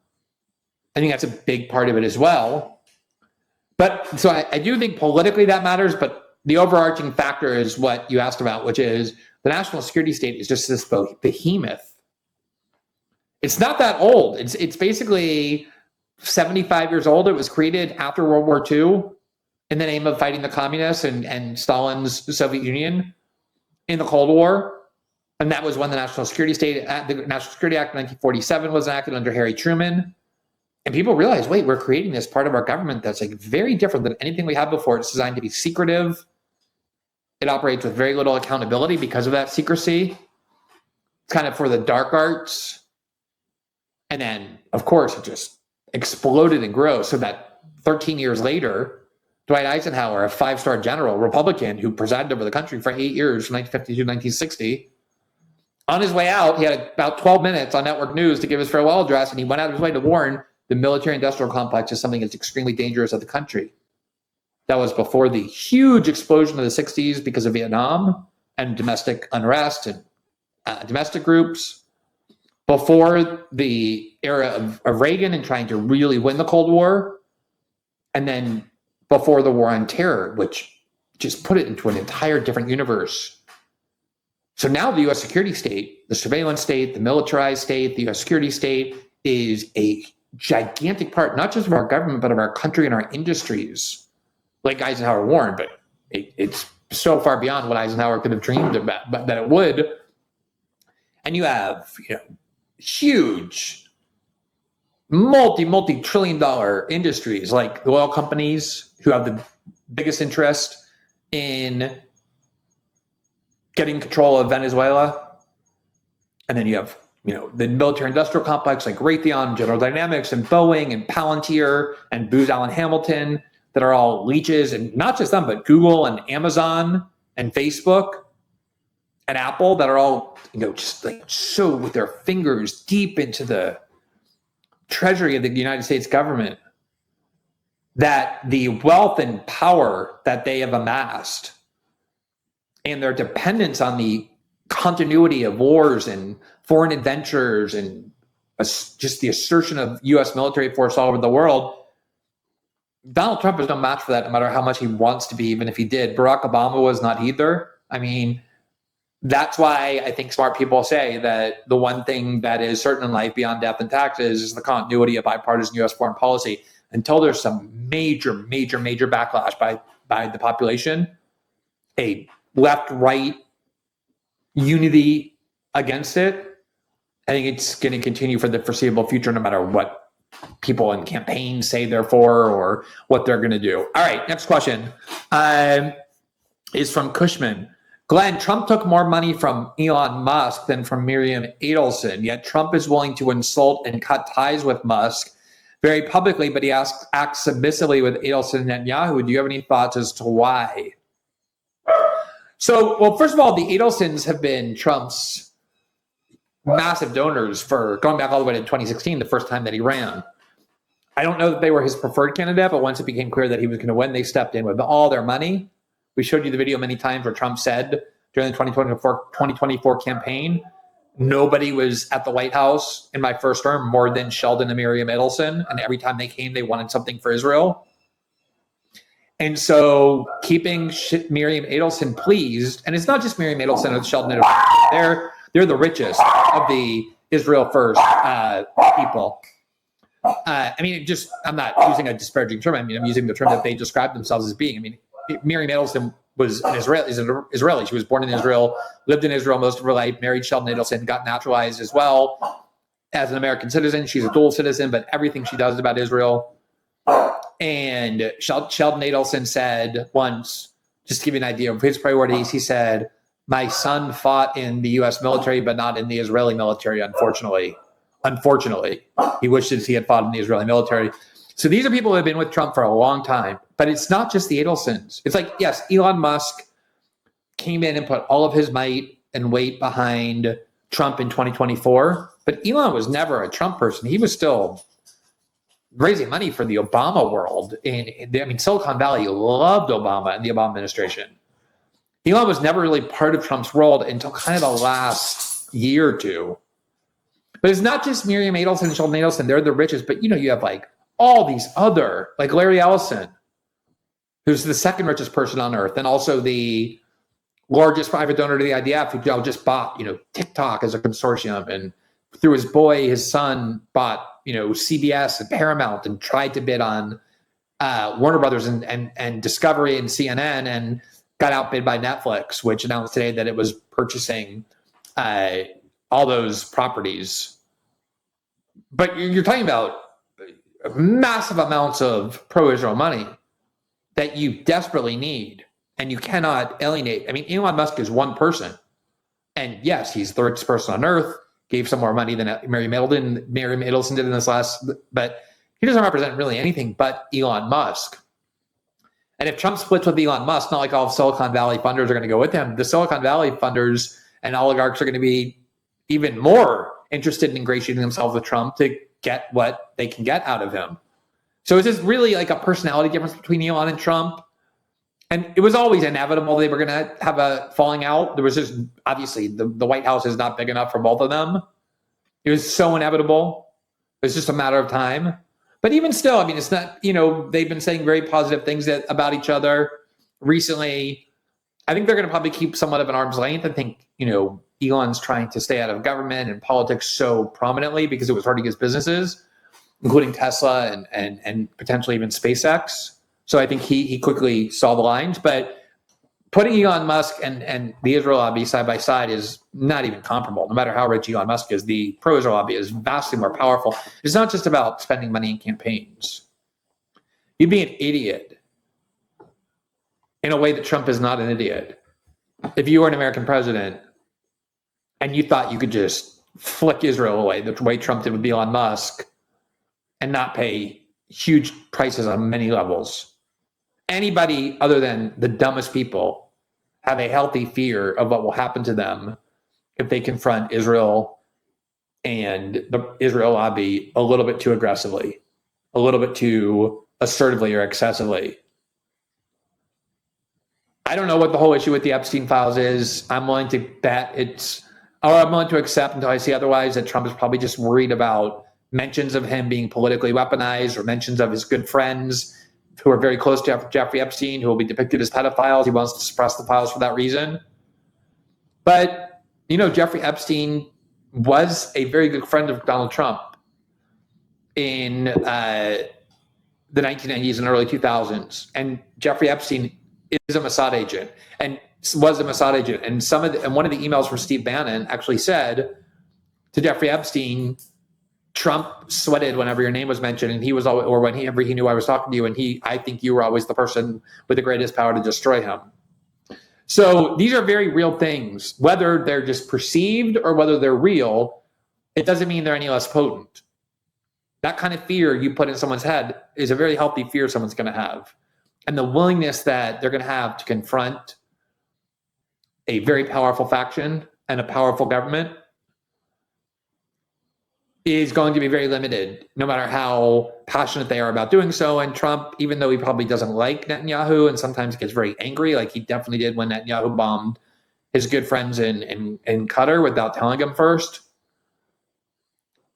I think that's a big part of it as well. But so I do think politically that matters, but the overarching factor is what you asked about, which is the national security state is just this behemoth. It's not that old. It's basically 75 years old. It was created after World War II in the name of fighting the communists and Stalin's Soviet Union in the Cold War. And that was when the National Security Act of 1947 was enacted under Harry Truman. And people realized, wait, we're creating this part of our government that's like very different than anything we had before. It's designed to be secretive. It operates with very little accountability because of that secrecy. It's kind of for the dark arts. And then, of course, it just exploded and grew so that 13 years later, Dwight Eisenhower, a five-star general, Republican, who presided over the country for 8 years, from 1952 to 1960, on his way out, he had about 12 minutes on network news to give his farewell address, and he went out of his way to warn the military-industrial complex is something that's extremely dangerous of the country. That was before the huge explosion of the 60s because of Vietnam and domestic unrest and domestic groups, before the era of Reagan and trying to really win the Cold War, and then before the war on terror, which just put it into an entire different universe. So now the U.S. security state, the surveillance state, the militarized state, the U.S. security state is a gigantic part, not just of our government, but of our country and our industries, like Eisenhower warned, but it's so far beyond what Eisenhower could have dreamed about, but that it would. And you have, huge multi-trillion dollar industries like the oil companies who have the biggest interest in getting control of Venezuela. And then you have, the military industrial complex like Raytheon, General Dynamics, and Boeing, and Palantir, and Booz Allen Hamilton, that are all leeches, and not just them, but Google and Amazon and Facebook and Apple, that are all, just like so with their fingers deep into the treasury of the United States government, that the wealth and power that they have amassed and their dependence on the continuity of wars and foreign adventures and just the assertion of U.S. military force all over the world, Donald Trump is no match for that, no matter how much he wants to be, even if he did. Barack Obama was not either. I mean, that's why I think smart people say that the one thing that is certain in life beyond death and taxes is the continuity of bipartisan U.S. foreign policy. Until there's some major backlash by the population, a left-right unity against it, I think it's going to continue for the foreseeable future, no matter what people in campaigns say they're for or what they're going to do. All right, next question is from Cushman. Glenn, Trump took more money from Elon Musk than from Miriam Adelson, yet Trump is willing to insult and cut ties with Musk very publicly, but he acts submissively with Adelson and Netanyahu. Do you have any thoughts as to why? So, well, first of all, the Adelsons have been Trump's massive donors for going back all the way to 2016, the first time that he ran. I don't know that they were his preferred candidate, but once it became clear that he was going to win, they stepped in with all their money. We showed you the video many times where Trump said during the 2024 campaign, nobody was at the White House in my first term more than Sheldon and Miriam Adelson. And every time they came, they wanted something for Israel. And so keeping Miriam Adelson pleased, and it's not just Miriam Adelson, it's Sheldon Adelson. They're the richest of the Israel First people. I mean, I'm not using a disparaging term. I mean, I'm using the term that they describe themselves as being. I mean, Miriam Adelson is an Israeli. She was born in Israel, lived in Israel most of her life, married Sheldon Adelson, got naturalized as well as an American citizen. She's a dual citizen, but everything she does is about Israel. And Sheldon Adelson said once, just to give you an idea of his priorities, he said, my son fought in the U.S. military, but not in the Israeli military, unfortunately. He wishes he had fought in the Israeli military. So these are people who have been with Trump for a long time, but it's not just the Adelsons. It's like, yes, Elon Musk came in and put all of his might and weight behind Trump in 2024, but Elon was never a Trump person. He was still raising money for the Obama world. Silicon Valley loved Obama and the Obama administration. Elon was never really part of Trump's world until kind of the last year or two. But it's not just Miriam Adelson and Sheldon Adelson. They're the richest, but you have like all these other, like Larry Ellison, who's the second richest person on earth, and also the largest private donor to the IDF, who just bought, TikTok as a consortium, and through his son bought, CBS and Paramount, and tried to bid on Warner Brothers and Discovery and CNN, and got outbid by Netflix, which announced today that it was purchasing all those properties. But you're talking about massive amounts of pro-Israel money that you desperately need, and you cannot alienate. Elon Musk is one person, and yes, he's the richest person on earth, gave some more money than Miriam Adelson did in this last, but he doesn't represent really anything but Elon Musk. And if Trump splits with Elon Musk, not like all of Silicon Valley funders are going to go with him. The Silicon Valley funders and oligarchs are going to be even more interested in ingratiating themselves with Trump to get what they can get out of him. So it's just really like a personality difference between Elon and Trump. And it was always inevitable they were going to have a falling out. There was just, obviously, the White House is not big enough for both of them. It was so inevitable. It was just a matter of time. But even still, it's not, they've been saying very positive things about each other recently. I think they're going to probably keep somewhat of an arm's length. I think, Elon's trying to stay out of government and politics so prominently because it was hurting his businesses, including Tesla and potentially even SpaceX. So I think he quickly saw the lines. But putting Elon Musk and the Israel lobby side by side is not even comparable. No matter how rich Elon Musk is, the pro-Israel lobby is vastly more powerful. It's not just about spending money in campaigns. You'd be an idiot in a way that Trump is not an idiot. If you were an American president and you thought you could just flick Israel away the way Trump did with Elon Musk and not pay huge prices on many levels, anybody other than the dumbest people have a healthy fear of what will happen to them if they confront Israel and the Israel lobby a little bit too aggressively, a little bit too assertively or excessively. I don't know what the whole issue with the Epstein files is. I'm willing to bet I'm willing to accept until I see otherwise that Trump is probably just worried about mentions of him being politically weaponized or mentions of his good friends who are very close to Jeffrey Epstein, who will be depicted as pedophiles. He wants to suppress the files for that reason. But, Jeffrey Epstein was a very good friend of Donald Trump in the 1990s and early 2000s. And Jeffrey Epstein is a Mossad agent and was a Mossad agent. And one of the emails from Steve Bannon actually said to Jeffrey Epstein, Trump sweated whenever your name was mentioned, and he was always, or whenever he knew I was talking to you, and I think you were always the person with the greatest power to destroy him. So these are very real things. Whether they're just perceived or whether they're real, it doesn't mean they're any less potent. That kind of fear you put in someone's head is a very healthy fear someone's going to have. And the willingness that they're going to have to confront a very powerful faction and a powerful government is going to be very limited, no matter how passionate they are about doing so. And Trump, even though he probably doesn't like Netanyahu and sometimes gets very angry, like he definitely did when Netanyahu bombed his good friends in Qatar without telling him first.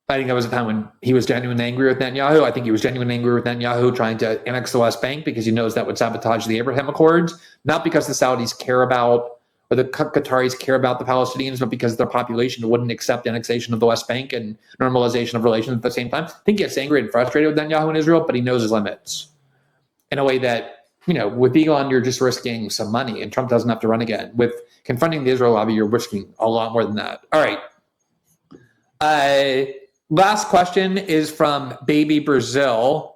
I think that was a time when he was genuinely angry with Netanyahu. I think he was genuinely angry with Netanyahu trying to annex the West Bank because he knows that would sabotage the Abraham Accords, not because the Saudis care about or the Qataris care about the Palestinians, but because their population wouldn't accept annexation of the West Bank and normalization of relations at the same time. I think he gets angry and frustrated with Netanyahu and Israel, but he knows his limits in a way that, with Elon, you're just risking some money, and Trump doesn't have to run again. With confronting the Israel lobby, you're risking a lot more than that. All right. Last question is from Baby Brazil.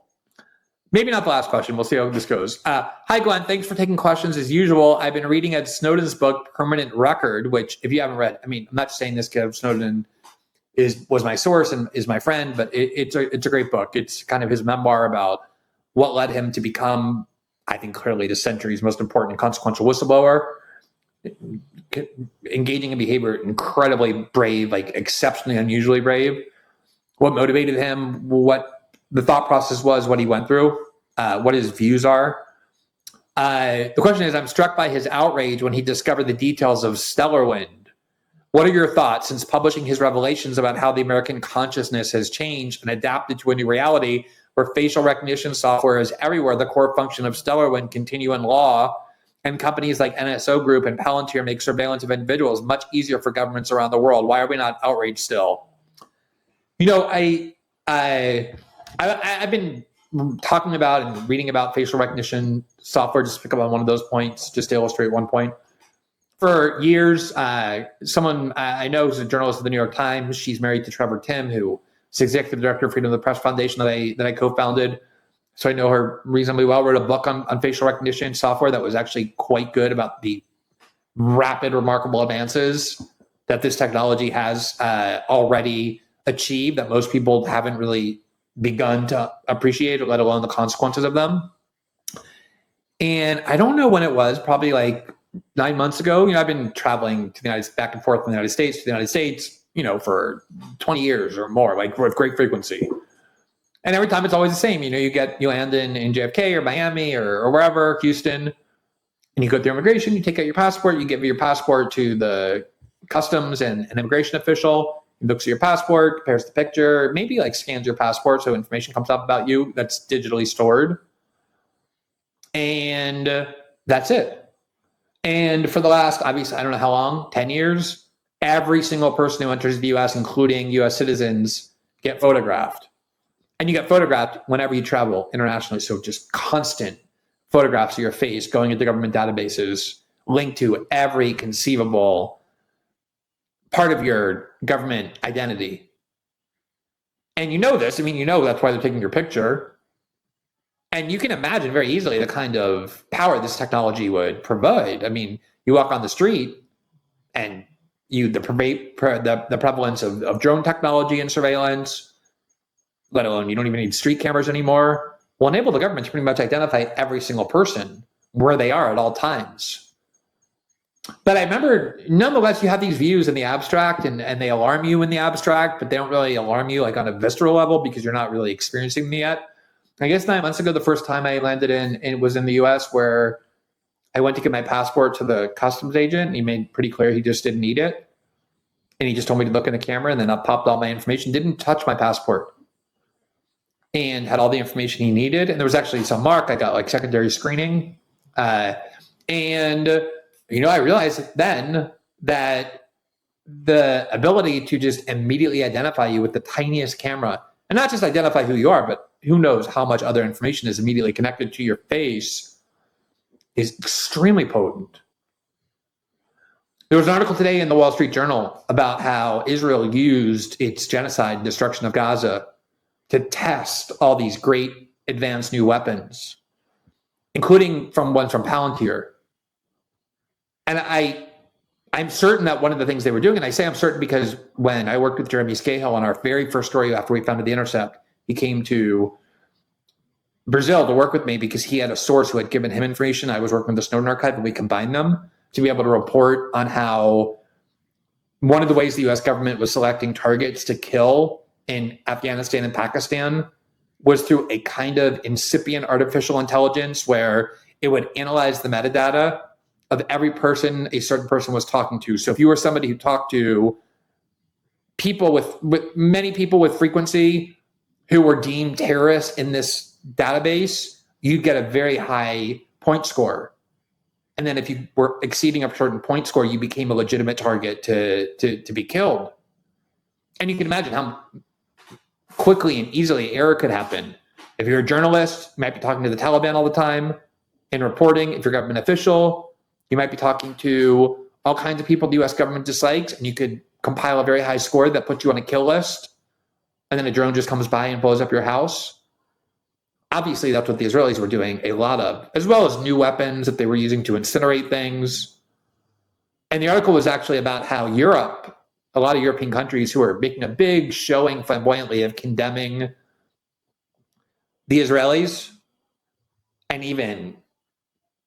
Maybe not the last question. We'll see how this goes. Hi, Glenn. Thanks for taking questions as usual. I've been reading Ed Snowden's book, Permanent Record, which if you haven't read, I'm not saying this because Snowden was my source and is my friend, but it's a great book. It's kind of his memoir about what led him to become, I think, clearly the century's most important and consequential whistleblower, engaging in behavior incredibly brave, like exceptionally unusually brave. What motivated him, what the thought process was, what he went through, what his views are. The question is, I'm struck by his outrage when he discovered the details of Stellar Wind. What are your thoughts since publishing his revelations about how the American consciousness has changed and adapted to a new reality where facial recognition software is everywhere? The core function of Stellar Wind continue in law, and companies like NSO Group and Palantir make surveillance of individuals much easier for governments around the world. Why are we not outraged still? You know, I've been talking about and reading about facial recognition software, just to pick up on one of those points, just to illustrate one point. For years, someone I know who's a journalist at the New York Times, she's married to Trevor Tim, who is executive director of Freedom of the Press Foundation that I co-founded. So I know her reasonably well. Wrote a book on facial recognition software that was actually quite good about the rapid, remarkable advances that this technology has already achieved that most people haven't really begun to appreciate, let alone the consequences of them. And I don't know when it was, probably like 9 months ago. You know, I've been traveling to the back and forth from the United States to the United States, you know, for 20 years or more, like with great frequency. And every time it's always the same. You know, you land in JFK or Miami or wherever, Houston, and you go through immigration, you take out your passport, you give your passport to the customs and an immigration official. He looks at your passport, compares the picture, maybe like scans your passport so information comes up about you that's digitally stored. And that's it. And for the last, obviously, I don't know how long, 10 years, every single person who enters the US, including US citizens, get photographed. And you get photographed whenever you travel internationally. So just constant photographs of your face going into government databases linked to every conceivable part of your government identity. And you know this. I mean, you know that's why they're taking your picture. And you can imagine very easily the kind of power this technology would provide. I mean, you walk on the street and the prevalence of drone technology and surveillance, let alone you don't even need street cameras anymore, will enable the government to pretty much identify every single person where they are at all times. But I remember, nonetheless, you have these views in the abstract and they alarm you in the abstract, but they don't really alarm you like on a visceral level because you're not really experiencing them yet. I guess 9 months ago, the first time I landed it was in the US, where I went to get my passport to the customs agent. And he made pretty clear he just didn't need it. And he just told me to look in the camera, and then up popped all my information, didn't touch my passport, and had all the information he needed. And there was actually some mark. I got like secondary screening. And, you know, I realized then that the ability to just immediately identify you with the tiniest camera, and not just identify who you are, but who knows how much other information is immediately connected to your face, is extremely potent. There was an article today in the Wall Street Journal about how Israel used its genocide and destruction of Gaza to test all these great advanced new weapons, including ones from Palantir. And I'm certain that one of the things they were doing, and I say I'm certain because when I worked with Jeremy Scahill on our very first story after we founded The Intercept, he came to Brazil to work with me because he had a source who had given him information. I was working with the Snowden Archive, and we combined them to be able to report on how one of the ways the US government was selecting targets to kill in Afghanistan and Pakistan was through a kind of incipient artificial intelligence where it would analyze the metadata of every person a certain person was talking to. So if you were somebody who talked to people with many people with frequency who were deemed terrorists in this database, you'd get a very high point score. And then if you were exceeding a certain point score, you became a legitimate target to be killed. And you can imagine how quickly and easily error could happen. If you're a journalist, you might be talking to the Taliban all the time in reporting. If you're a government official, you might be talking to all kinds of people the US government dislikes, and you could compile a very high score that puts you on a kill list. And then a drone just comes by and blows up your house. Obviously, that's what the Israelis were doing a lot of, as well as new weapons that they were using to incinerate things. And the article was actually about how Europe a lot of European countries who are making a big showing flamboyantly of condemning the Israelis and even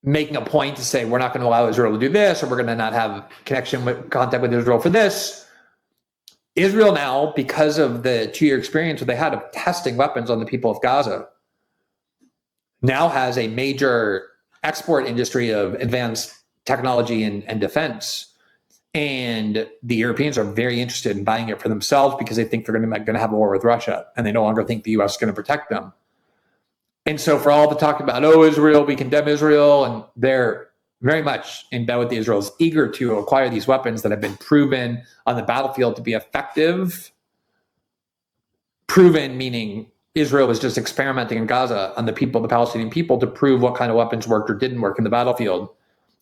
making a point to say we're not going to allow Israel to do this, or we're going to not have contact with Israel for this. Israel now, because of the 2-year experience that they had of testing weapons on the people of Gaza, now has a major export industry of advanced technology and defense. And the Europeans are very interested in buying it for themselves because they think they're going to have a war with Russia, and they no longer think the U.S. is going to protect them. And so for all the talk about, Israel, we condemn Israel, and they're very much in bed with the Israelis, eager to acquire these weapons that have been proven on the battlefield to be effective. Proven meaning Israel was just experimenting in Gaza on the people, the Palestinian people, to prove what kind of weapons worked or didn't work in the battlefield.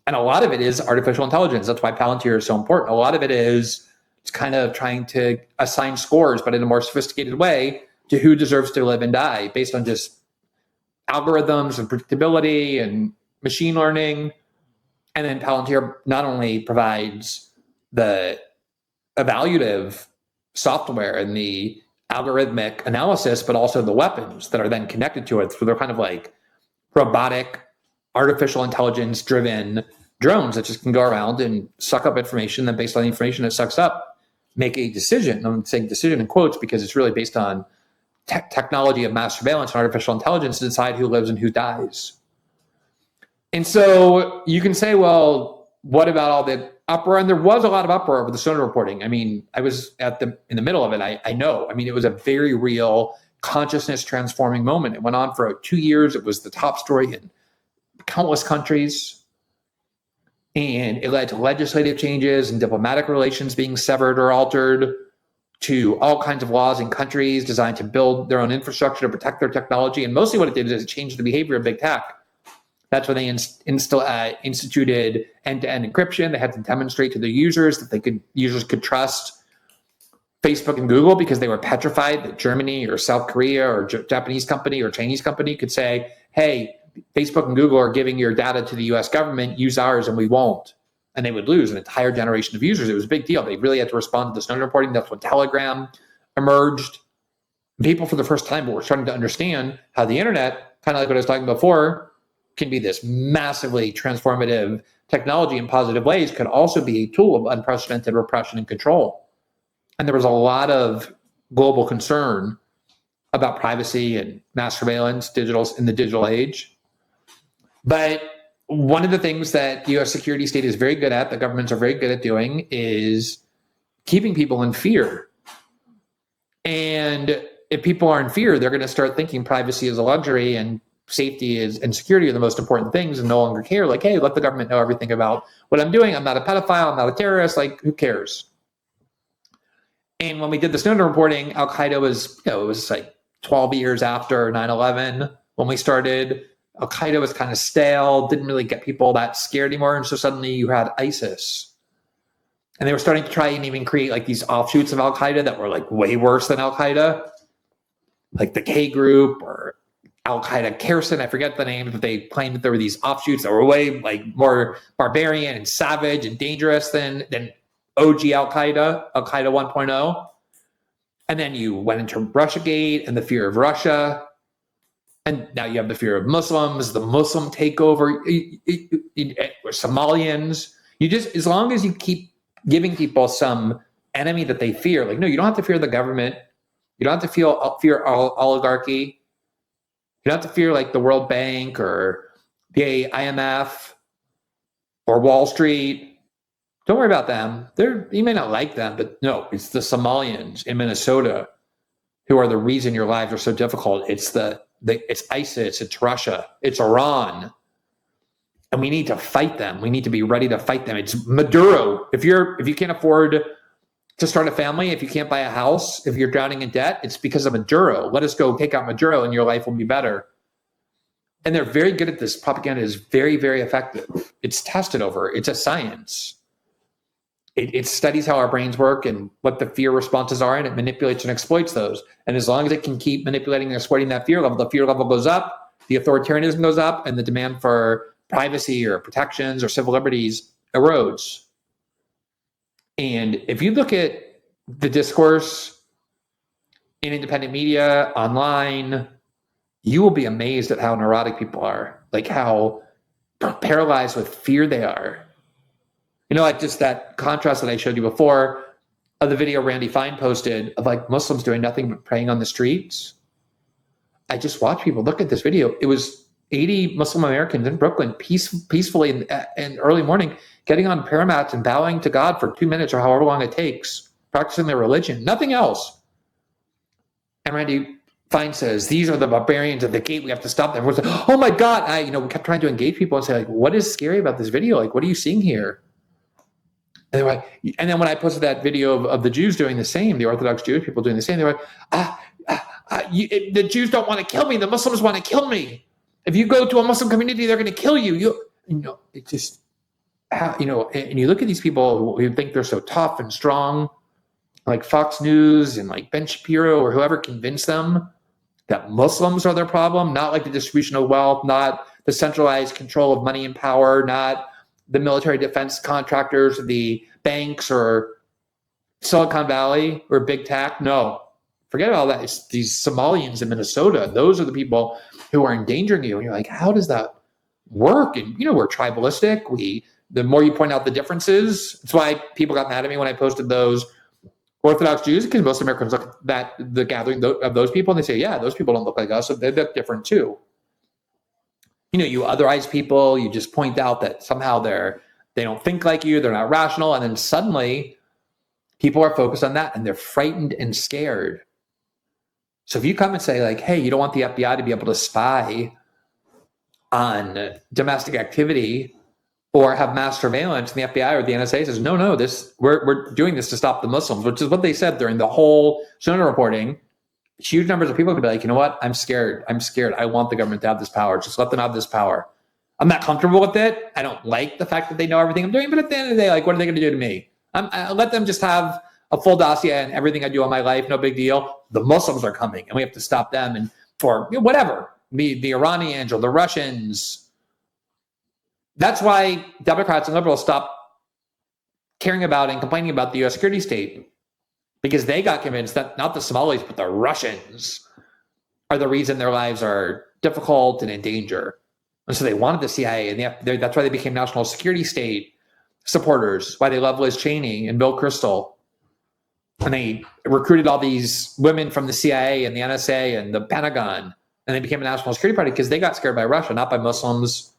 And a lot of it is artificial intelligence. That's why Palantir is so important. A lot of it is it's kind of trying to assign scores, but in a more sophisticated way, to who deserves to live and die based on just algorithms and predictability and machine learning. And then Palantir not only provides the evaluative software and the algorithmic analysis, but also the weapons that are then connected to it. So they're kind of like robotic, artificial intelligence driven drones that just can go around and suck up information. Then based on the information it sucks up, make a decision. I'm saying decision in quotes because it's really based on technology of mass surveillance and artificial intelligence to decide who lives and who dies. And so you can say, well, what about all the uproar? And there was a lot of uproar over the Snowden reporting. I mean, I was in the middle of it. I know. I mean, it was a very real consciousness transforming moment. It went on for 2 years. It was the top story in countless countries. And it led to legislative changes and diplomatic relations being severed or altered, to all kinds of laws in countries designed to build their own infrastructure to protect their technology. And mostly what it did is it changed the behavior of big tech. That's when they instituted end-to-end encryption. They had to demonstrate to their users that users could trust Facebook and Google because they were petrified that Germany or South Korea or Japanese company or Chinese company could say, hey, Facebook and Google are giving your data to the US government, use ours and we won't. And they would lose an entire generation of users. It was a big deal. They really had to respond to the Snowden reporting. That's when Telegram emerged. People for the first time were starting to understand how the internet, kind of like what I was talking about before, can be this massively transformative technology in positive ways, could also be a tool of unprecedented repression and control. And there was a lot of global concern about privacy and mass surveillance in the digital age. But one of the things that the U.S. security state is very good at, that governments are very good at doing, is keeping people in fear. And if people are in fear, they're going to start thinking privacy is a luxury and safety and security are the most important things, and no longer care. Like, hey, let the government know everything about what I'm doing. I'm not a pedophile. I'm not a terrorist. Like, who cares? And when we did the Snowden reporting, Al-Qaeda was, it was like 12 years after 9/11 when we started. Al-Qaeda was kind of stale, didn't really get people that scared anymore. And so suddenly you had ISIS. And they were starting to try and even create like these offshoots of Al-Qaeda that were like way worse than Al-Qaeda, like the K group or Al-Qaeda Kherson. I forget the names, but they claimed that there were these offshoots that were way like more barbarian and savage and dangerous than OG Al-Qaeda, Al-Qaeda 1.0. And then you went into Russiagate and the fear of Russia. And now you have the fear of Muslims, the Muslim takeover, or Somalians. You just, as long as you keep giving people some enemy that they fear, like, no, you don't have to fear the government. You don't have to fear oligarchy. You don't have to fear like the World Bank or the IMF or Wall Street. Don't worry about them. You may not like them, but no, it's the Somalians in Minnesota who are the reason your lives are so difficult. It's it's ISIS, it's Russia, it's Iran. And we need to fight them. We need to be ready to fight them. It's Maduro. If you can't afford to start a family, if you can't buy a house, if you're drowning in debt, it's because of Maduro. Let us go take out Maduro and your life will be better. And they're very good at this. Propaganda is very, very effective. It's tested over. It's a science. It studies how our brains work and what the fear responses are, and it manipulates and exploits those. And as long as it can keep manipulating and exploiting that fear level, the fear level goes up, the authoritarianism goes up, and the demand for privacy or protections or civil liberties erodes. And if you look at the discourse in independent media, online, you will be amazed at how neurotic people are, like how paralyzed with fear they are. You know, like just that contrast that I showed you before of the video Randy Fine posted of like Muslims doing nothing but praying on the streets. I just watched people look at this video. It was 80 Muslim Americans in Brooklyn peacefully in early morning, getting on prayer mats and bowing to God for 2 minutes or however long it takes, practicing their religion, nothing else. And Randy Fine says, these are the barbarians at the gate. We have to stop them. Everyone's like, oh my God. We kept trying to engage people and say, like, what is scary about this video? Like, what are you seeing here? And then when I posted that video of the Jews doing the same, the Orthodox Jewish people doing the same, they were like, the Jews don't want to kill me. The Muslims want to kill me. If you go to a Muslim community, they're going to kill you. It just, and you look at these people who think they're so tough and strong, like Fox News and like Ben Shapiro or whoever convinced them that Muslims are their problem, not like the distribution of wealth, not the centralized control of money and power, not the military defense contractors, the banks, or Silicon Valley or big tech. No, forget about that. It's these Somalians in Minnesota. Those are the people who are endangering you. And you're like, how does that work? And we're tribalistic. The more you point out the differences, that's why people got mad at me when I posted those Orthodox Jews, because most Americans look at the gathering of those people and they say, yeah, those people don't look like us, so they're different too. You otherize people, you just point out that somehow they don't think like you, they're not rational, and then suddenly people are focused on that and they're frightened and scared. So if you come and say like, hey, you don't want the FBI to be able to spy on domestic activity or have mass surveillance, and the FBI or the NSA says, no, we're doing this to stop the Muslims, which is what they said during the whole Snowden reporting. Huge numbers of people could be like, you know what? I'm scared. I want the government to have this power. Just let them have this power. I'm not comfortable with it. I don't like the fact that they know everything I'm doing. But at the end of the day, like, what are they going to do to me? I let them just have a full dossier and everything I do in my life. No big deal. The Muslims are coming and we have to stop them. And for whatever, the Iranians or the Russians. That's why Democrats and liberals stopped caring about and complaining about the U.S. security state. Because they got convinced that not the Somalis, but the Russians are the reason their lives are difficult and in danger. And so they wanted the CIA, and that's why they became national security state supporters, why they love Liz Cheney and Bill Kristol. And they recruited all these women from the CIA and the NSA and the Pentagon, and they became a national security party because they got scared by Russia, not by Muslims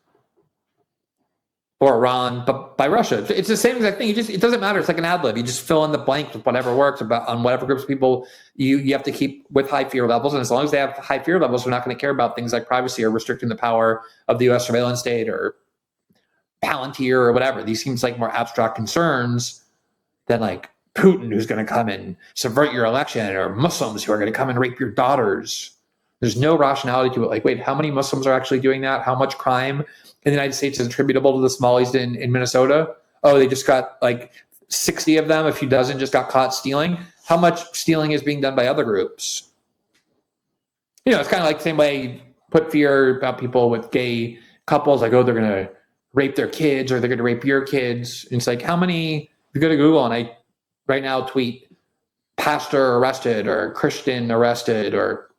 or Iran, but by Russia. It's the same exact thing. It doesn't matter. It's like an ad lib. You just fill in the blank with whatever works on whatever groups of people you have to keep with high fear levels. And as long as they have high fear levels, we're not going to care about things like privacy or restricting the power of the U.S. surveillance state or Palantir or whatever. These seems like more abstract concerns than like Putin, who's going to come and subvert your election, or Muslims who are going to come and rape your daughters. There's no rationality to it. Like, wait, how many Muslims are actually doing that? How much crime in the United States is attributable to the Somalis in Minnesota? Oh, they just got like 60 of them. A few dozen just got caught stealing. How much stealing is being done by other groups? It's kind of like the same way you put fear about people with gay couples, like, oh, they're going to rape their kids or they're going to rape your kids. And it's like, how many, if you go to Google and I right now tweet pastor arrested or Christian arrested or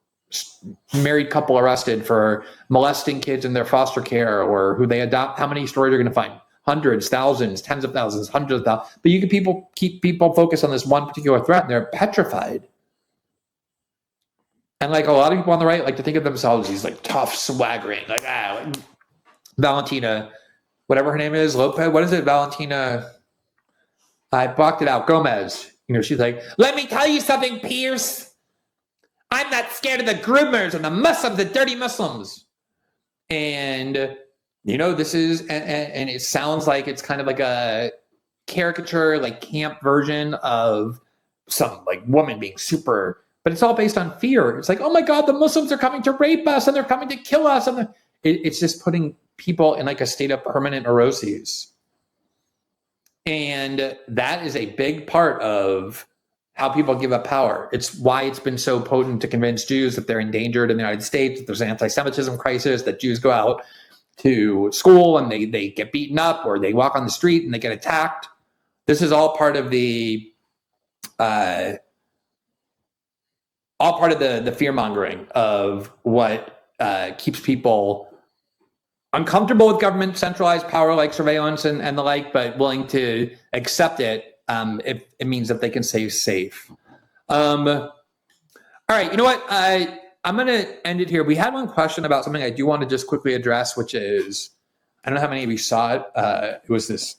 married couple arrested for molesting kids in their foster care or who they adopt, how many stories are going to find? Hundreds, thousands, tens of thousands, hundreds of thousands. But you can keep people focused on this one particular threat and they're petrified. And like a lot of people on the right like to think of themselves as these like tough, swaggering, like Valentina, whatever her name is, Lopez, what is it? Valentina, I blocked it out, Gomez. She's like, let me tell you something, Pierce. I'm not scared of the groomers and the Muslims, the dirty Muslims. And, this is, and it sounds like it's kind of like a caricature, like camp version of some like woman being super, but it's all based on fear. It's like, oh my God, the Muslims are coming to rape us and they're coming to kill us. And it's just putting people in like a state of permanent neuroses. And that is a big part of how people give up power. It's why it's been so potent to convince Jews that they're endangered in the United States, that there's an anti-Semitism crisis, that Jews go out to school and they get beaten up or they walk on the street and they get attacked. This is all part of the all part of the fear mongering of what keeps people uncomfortable with government centralized power like surveillance and the like, but willing to accept it if it means that they can stay safe. All right, you know what? I'm going to end it here. We had one question about something I do want to just quickly address, which is, I don't know how many of you saw it. It was this,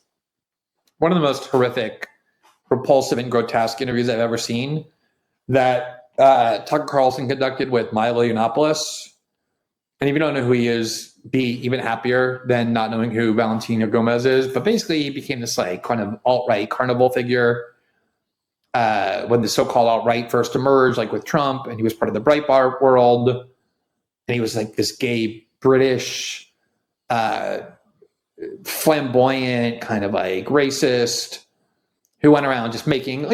one of the most horrific, repulsive, and grotesque interviews I've ever seen that Tucker Carlson conducted with Milo Yiannopoulos. And if you don't know who he is, be even happier than not knowing who Valentina Gomez is. But basically, he became this like kind of alt-right carnival figure when the so-called alt-right first emerged, like with Trump, and he was part of the Breitbart world. And he was like this gay British, flamboyant, kind of like racist, who went around just making,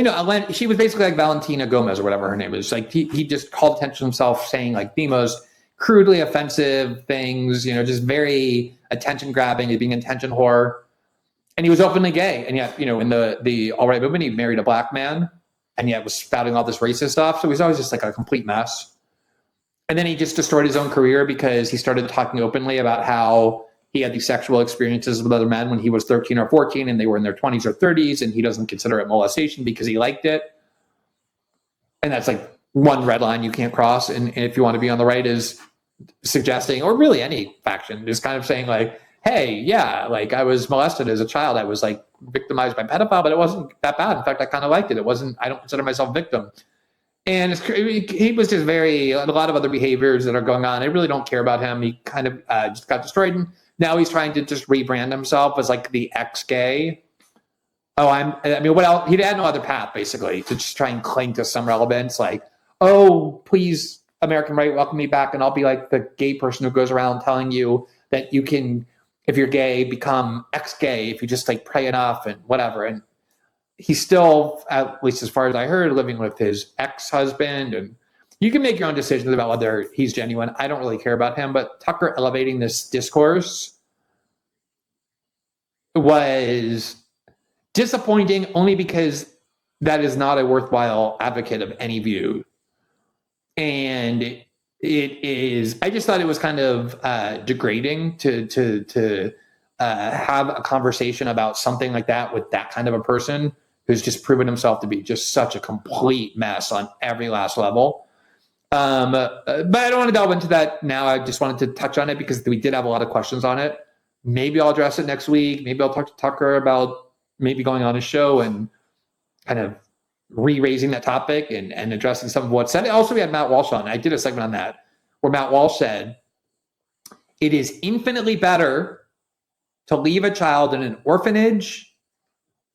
she was basically like Valentina Gomez or whatever her name is. Like he just called attention to himself saying like the most crudely offensive things, just very attention grabbing, being an attention whore. And he was openly gay. And yet, in the alt-right movement, he married a black man and yet was spouting all this racist stuff. So he's always just like a complete mess. And then he just destroyed his own career because he started talking openly about how he had these sexual experiences with other men when he was 13 or 14 and they were in their 20s or 30s, and he doesn't consider it molestation because he liked it. And that's like one red line you can't cross. And if you want to be on the right, is suggesting, or really any faction, is kind of saying like, hey, yeah, like I was molested as a child. I was like victimized by a pedophile, but it wasn't that bad. In fact, I kind of liked it. I don't consider myself a victim. And he was just a lot of other behaviors that are going on. I really don't care about him. He kind of just got destroyed. And now he's trying to just rebrand himself as like the ex-gay. What else? He had no other path, basically, to just try and cling to some relevance. Like, oh, please, American right, welcome me back. And I'll be like the gay person who goes around telling you that you can, if you're gay, become ex-gay if you just like pray enough and whatever. And he's still, at least as far as I heard, living with his ex-husband. And you can make your own decisions about whether he's genuine. I don't really care about him, but Tucker elevating this discourse was disappointing only because that is not a worthwhile advocate of any view. And it is, I just thought it was kind of degrading to have a conversation about something like that with that kind of a person who's just proven himself to be just such a complete mess on every last level. But I don't want to delve into that now. I just wanted to touch on it because we did have a lot of questions on it. Maybe I'll address it next week. Maybe I'll talk to Tucker about maybe going on his show and kind of re-raising that topic and addressing some of what's said. Also, we had Matt Walsh on. I did a segment on that where Matt Walsh said, it is infinitely better to leave a child in an orphanage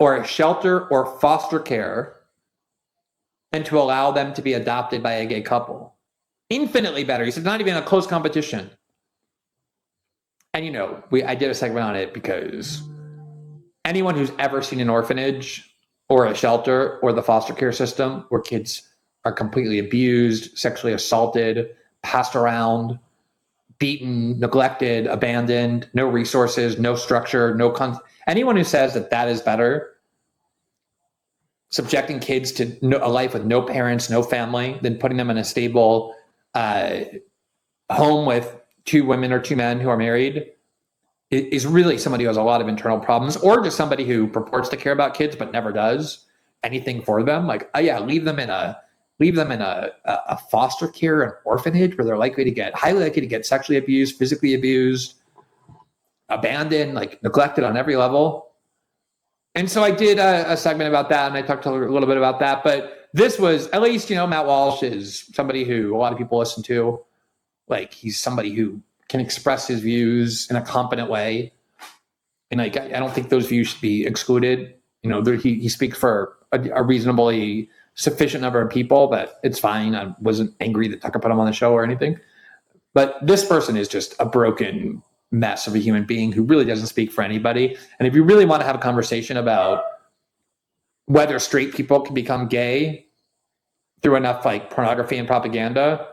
or a shelter or foster care and to allow them to be adopted by a gay couple. Infinitely better. He said, not even a close competition. And I did a segment on it because anyone who's ever seen an orphanage or a shelter or the foster care system where kids are completely abused, sexually assaulted, passed around, beaten, neglected, abandoned, no resources, no structure, anyone who says that is better, subjecting kids to a life with no parents, no family, than putting them in a stable home with two women or two men who are married, is really somebody who has a lot of internal problems, or just somebody who purports to care about kids but never does anything for them. Like, leave them in a foster care, an orphanage where they're highly likely to get sexually abused, physically abused, abandoned, like neglected on every level. And so I did a segment about that, and I talked a little bit about that. But this was, at least, Matt Walsh is somebody who a lot of people listen to. Like, he's somebody who can express his views in a competent way. And I don't think those views should be excluded. He speaks for a reasonably sufficient number of people, but it's fine. I wasn't angry that Tucker put him on the show or anything. But this person is just a broken mess of a human being who really doesn't speak for anybody. And if you really want to have a conversation about whether straight people can become gay through enough like pornography and propaganda,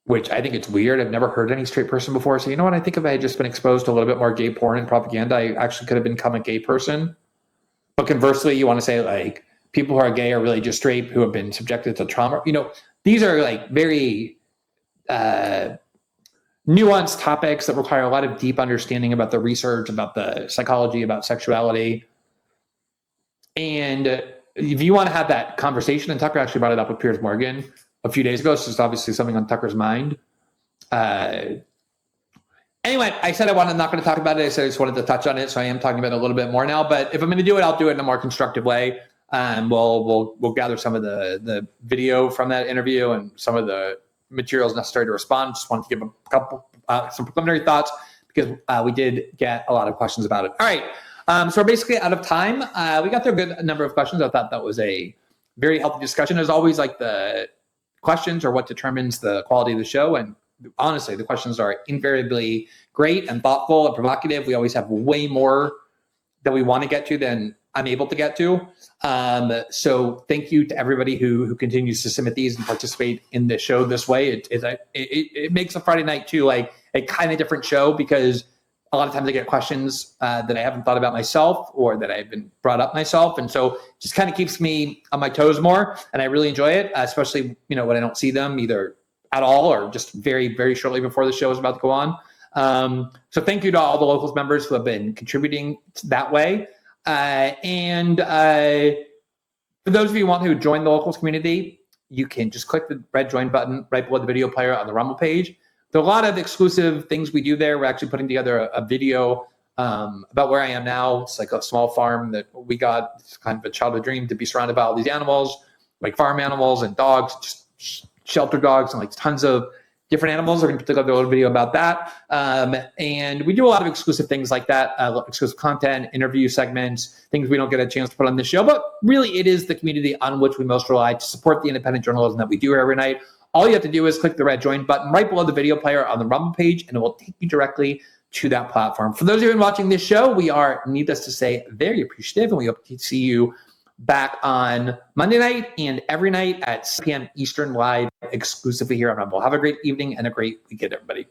which I think it's weird. I've never heard any straight person before say, I think if I had just been exposed to a little bit more gay porn and propaganda, I actually could have become a gay person. But conversely, you want to say like people who are gay or religious straight who have been subjected to trauma. These are like very nuanced topics that require a lot of deep understanding about the research, about the psychology, about sexuality. And if you want to have that conversation, and Tucker actually brought it up with Piers Morgan a few days ago, so it's obviously something on Tucker's mind. Anyway, I said I'm not going to talk about it. I said I just wanted to touch on it, so I am talking about it a little bit more now. But if I'm going to do it, I'll do it in a more constructive way. We'll gather some of the video from that interview and some of the materials necessary to respond. Just wanted to give a couple some preliminary thoughts because we did get a lot of questions about it. All right, so we're basically out of time. We got through a good number of questions. I thought that was a very healthy discussion. As always, like the questions are what determines the quality of the show, and honestly, the questions are invariably great and thoughtful and provocative. We always have way more that we want to get to than I'm able to get to. So thank you to everybody who continues to submit these and participate in the show this way. It makes a Friday night too like a kind of different show because a lot of times I get questions that I haven't thought about myself or that I've been brought up myself. And so just kind of keeps me on my toes more. And I really enjoy it, especially, when I don't see them either at all or just very, very shortly before the show is about to go on. So thank you to all the Locals members who have been contributing that way. And for those of you who want to join the Locals community, you can just click the red join button right below the video player on the Rumble page. There are a lot of exclusive things we do there. We're actually putting together a video about where I am now. It's like a small farm that we got. It's kind of a childhood dream to be surrounded by all these animals, like farm animals and dogs, just shelter dogs and like tons of different animals. We're going to put together a little video about that. And we do a lot of exclusive things like that, exclusive content, interview segments, things we don't get a chance to put on this show. But really, it is the community on which we most rely to support the independent journalism that we do every night. All you have to do is click the red join button right below the video player on the Rumble page, and it will take you directly to that platform. For those of you watching this show, we are, needless to say, very appreciative, and we hope to see you back on Monday night and every night at 6 p.m. Eastern live exclusively here on Rumble. Have a great evening and a great weekend, everybody.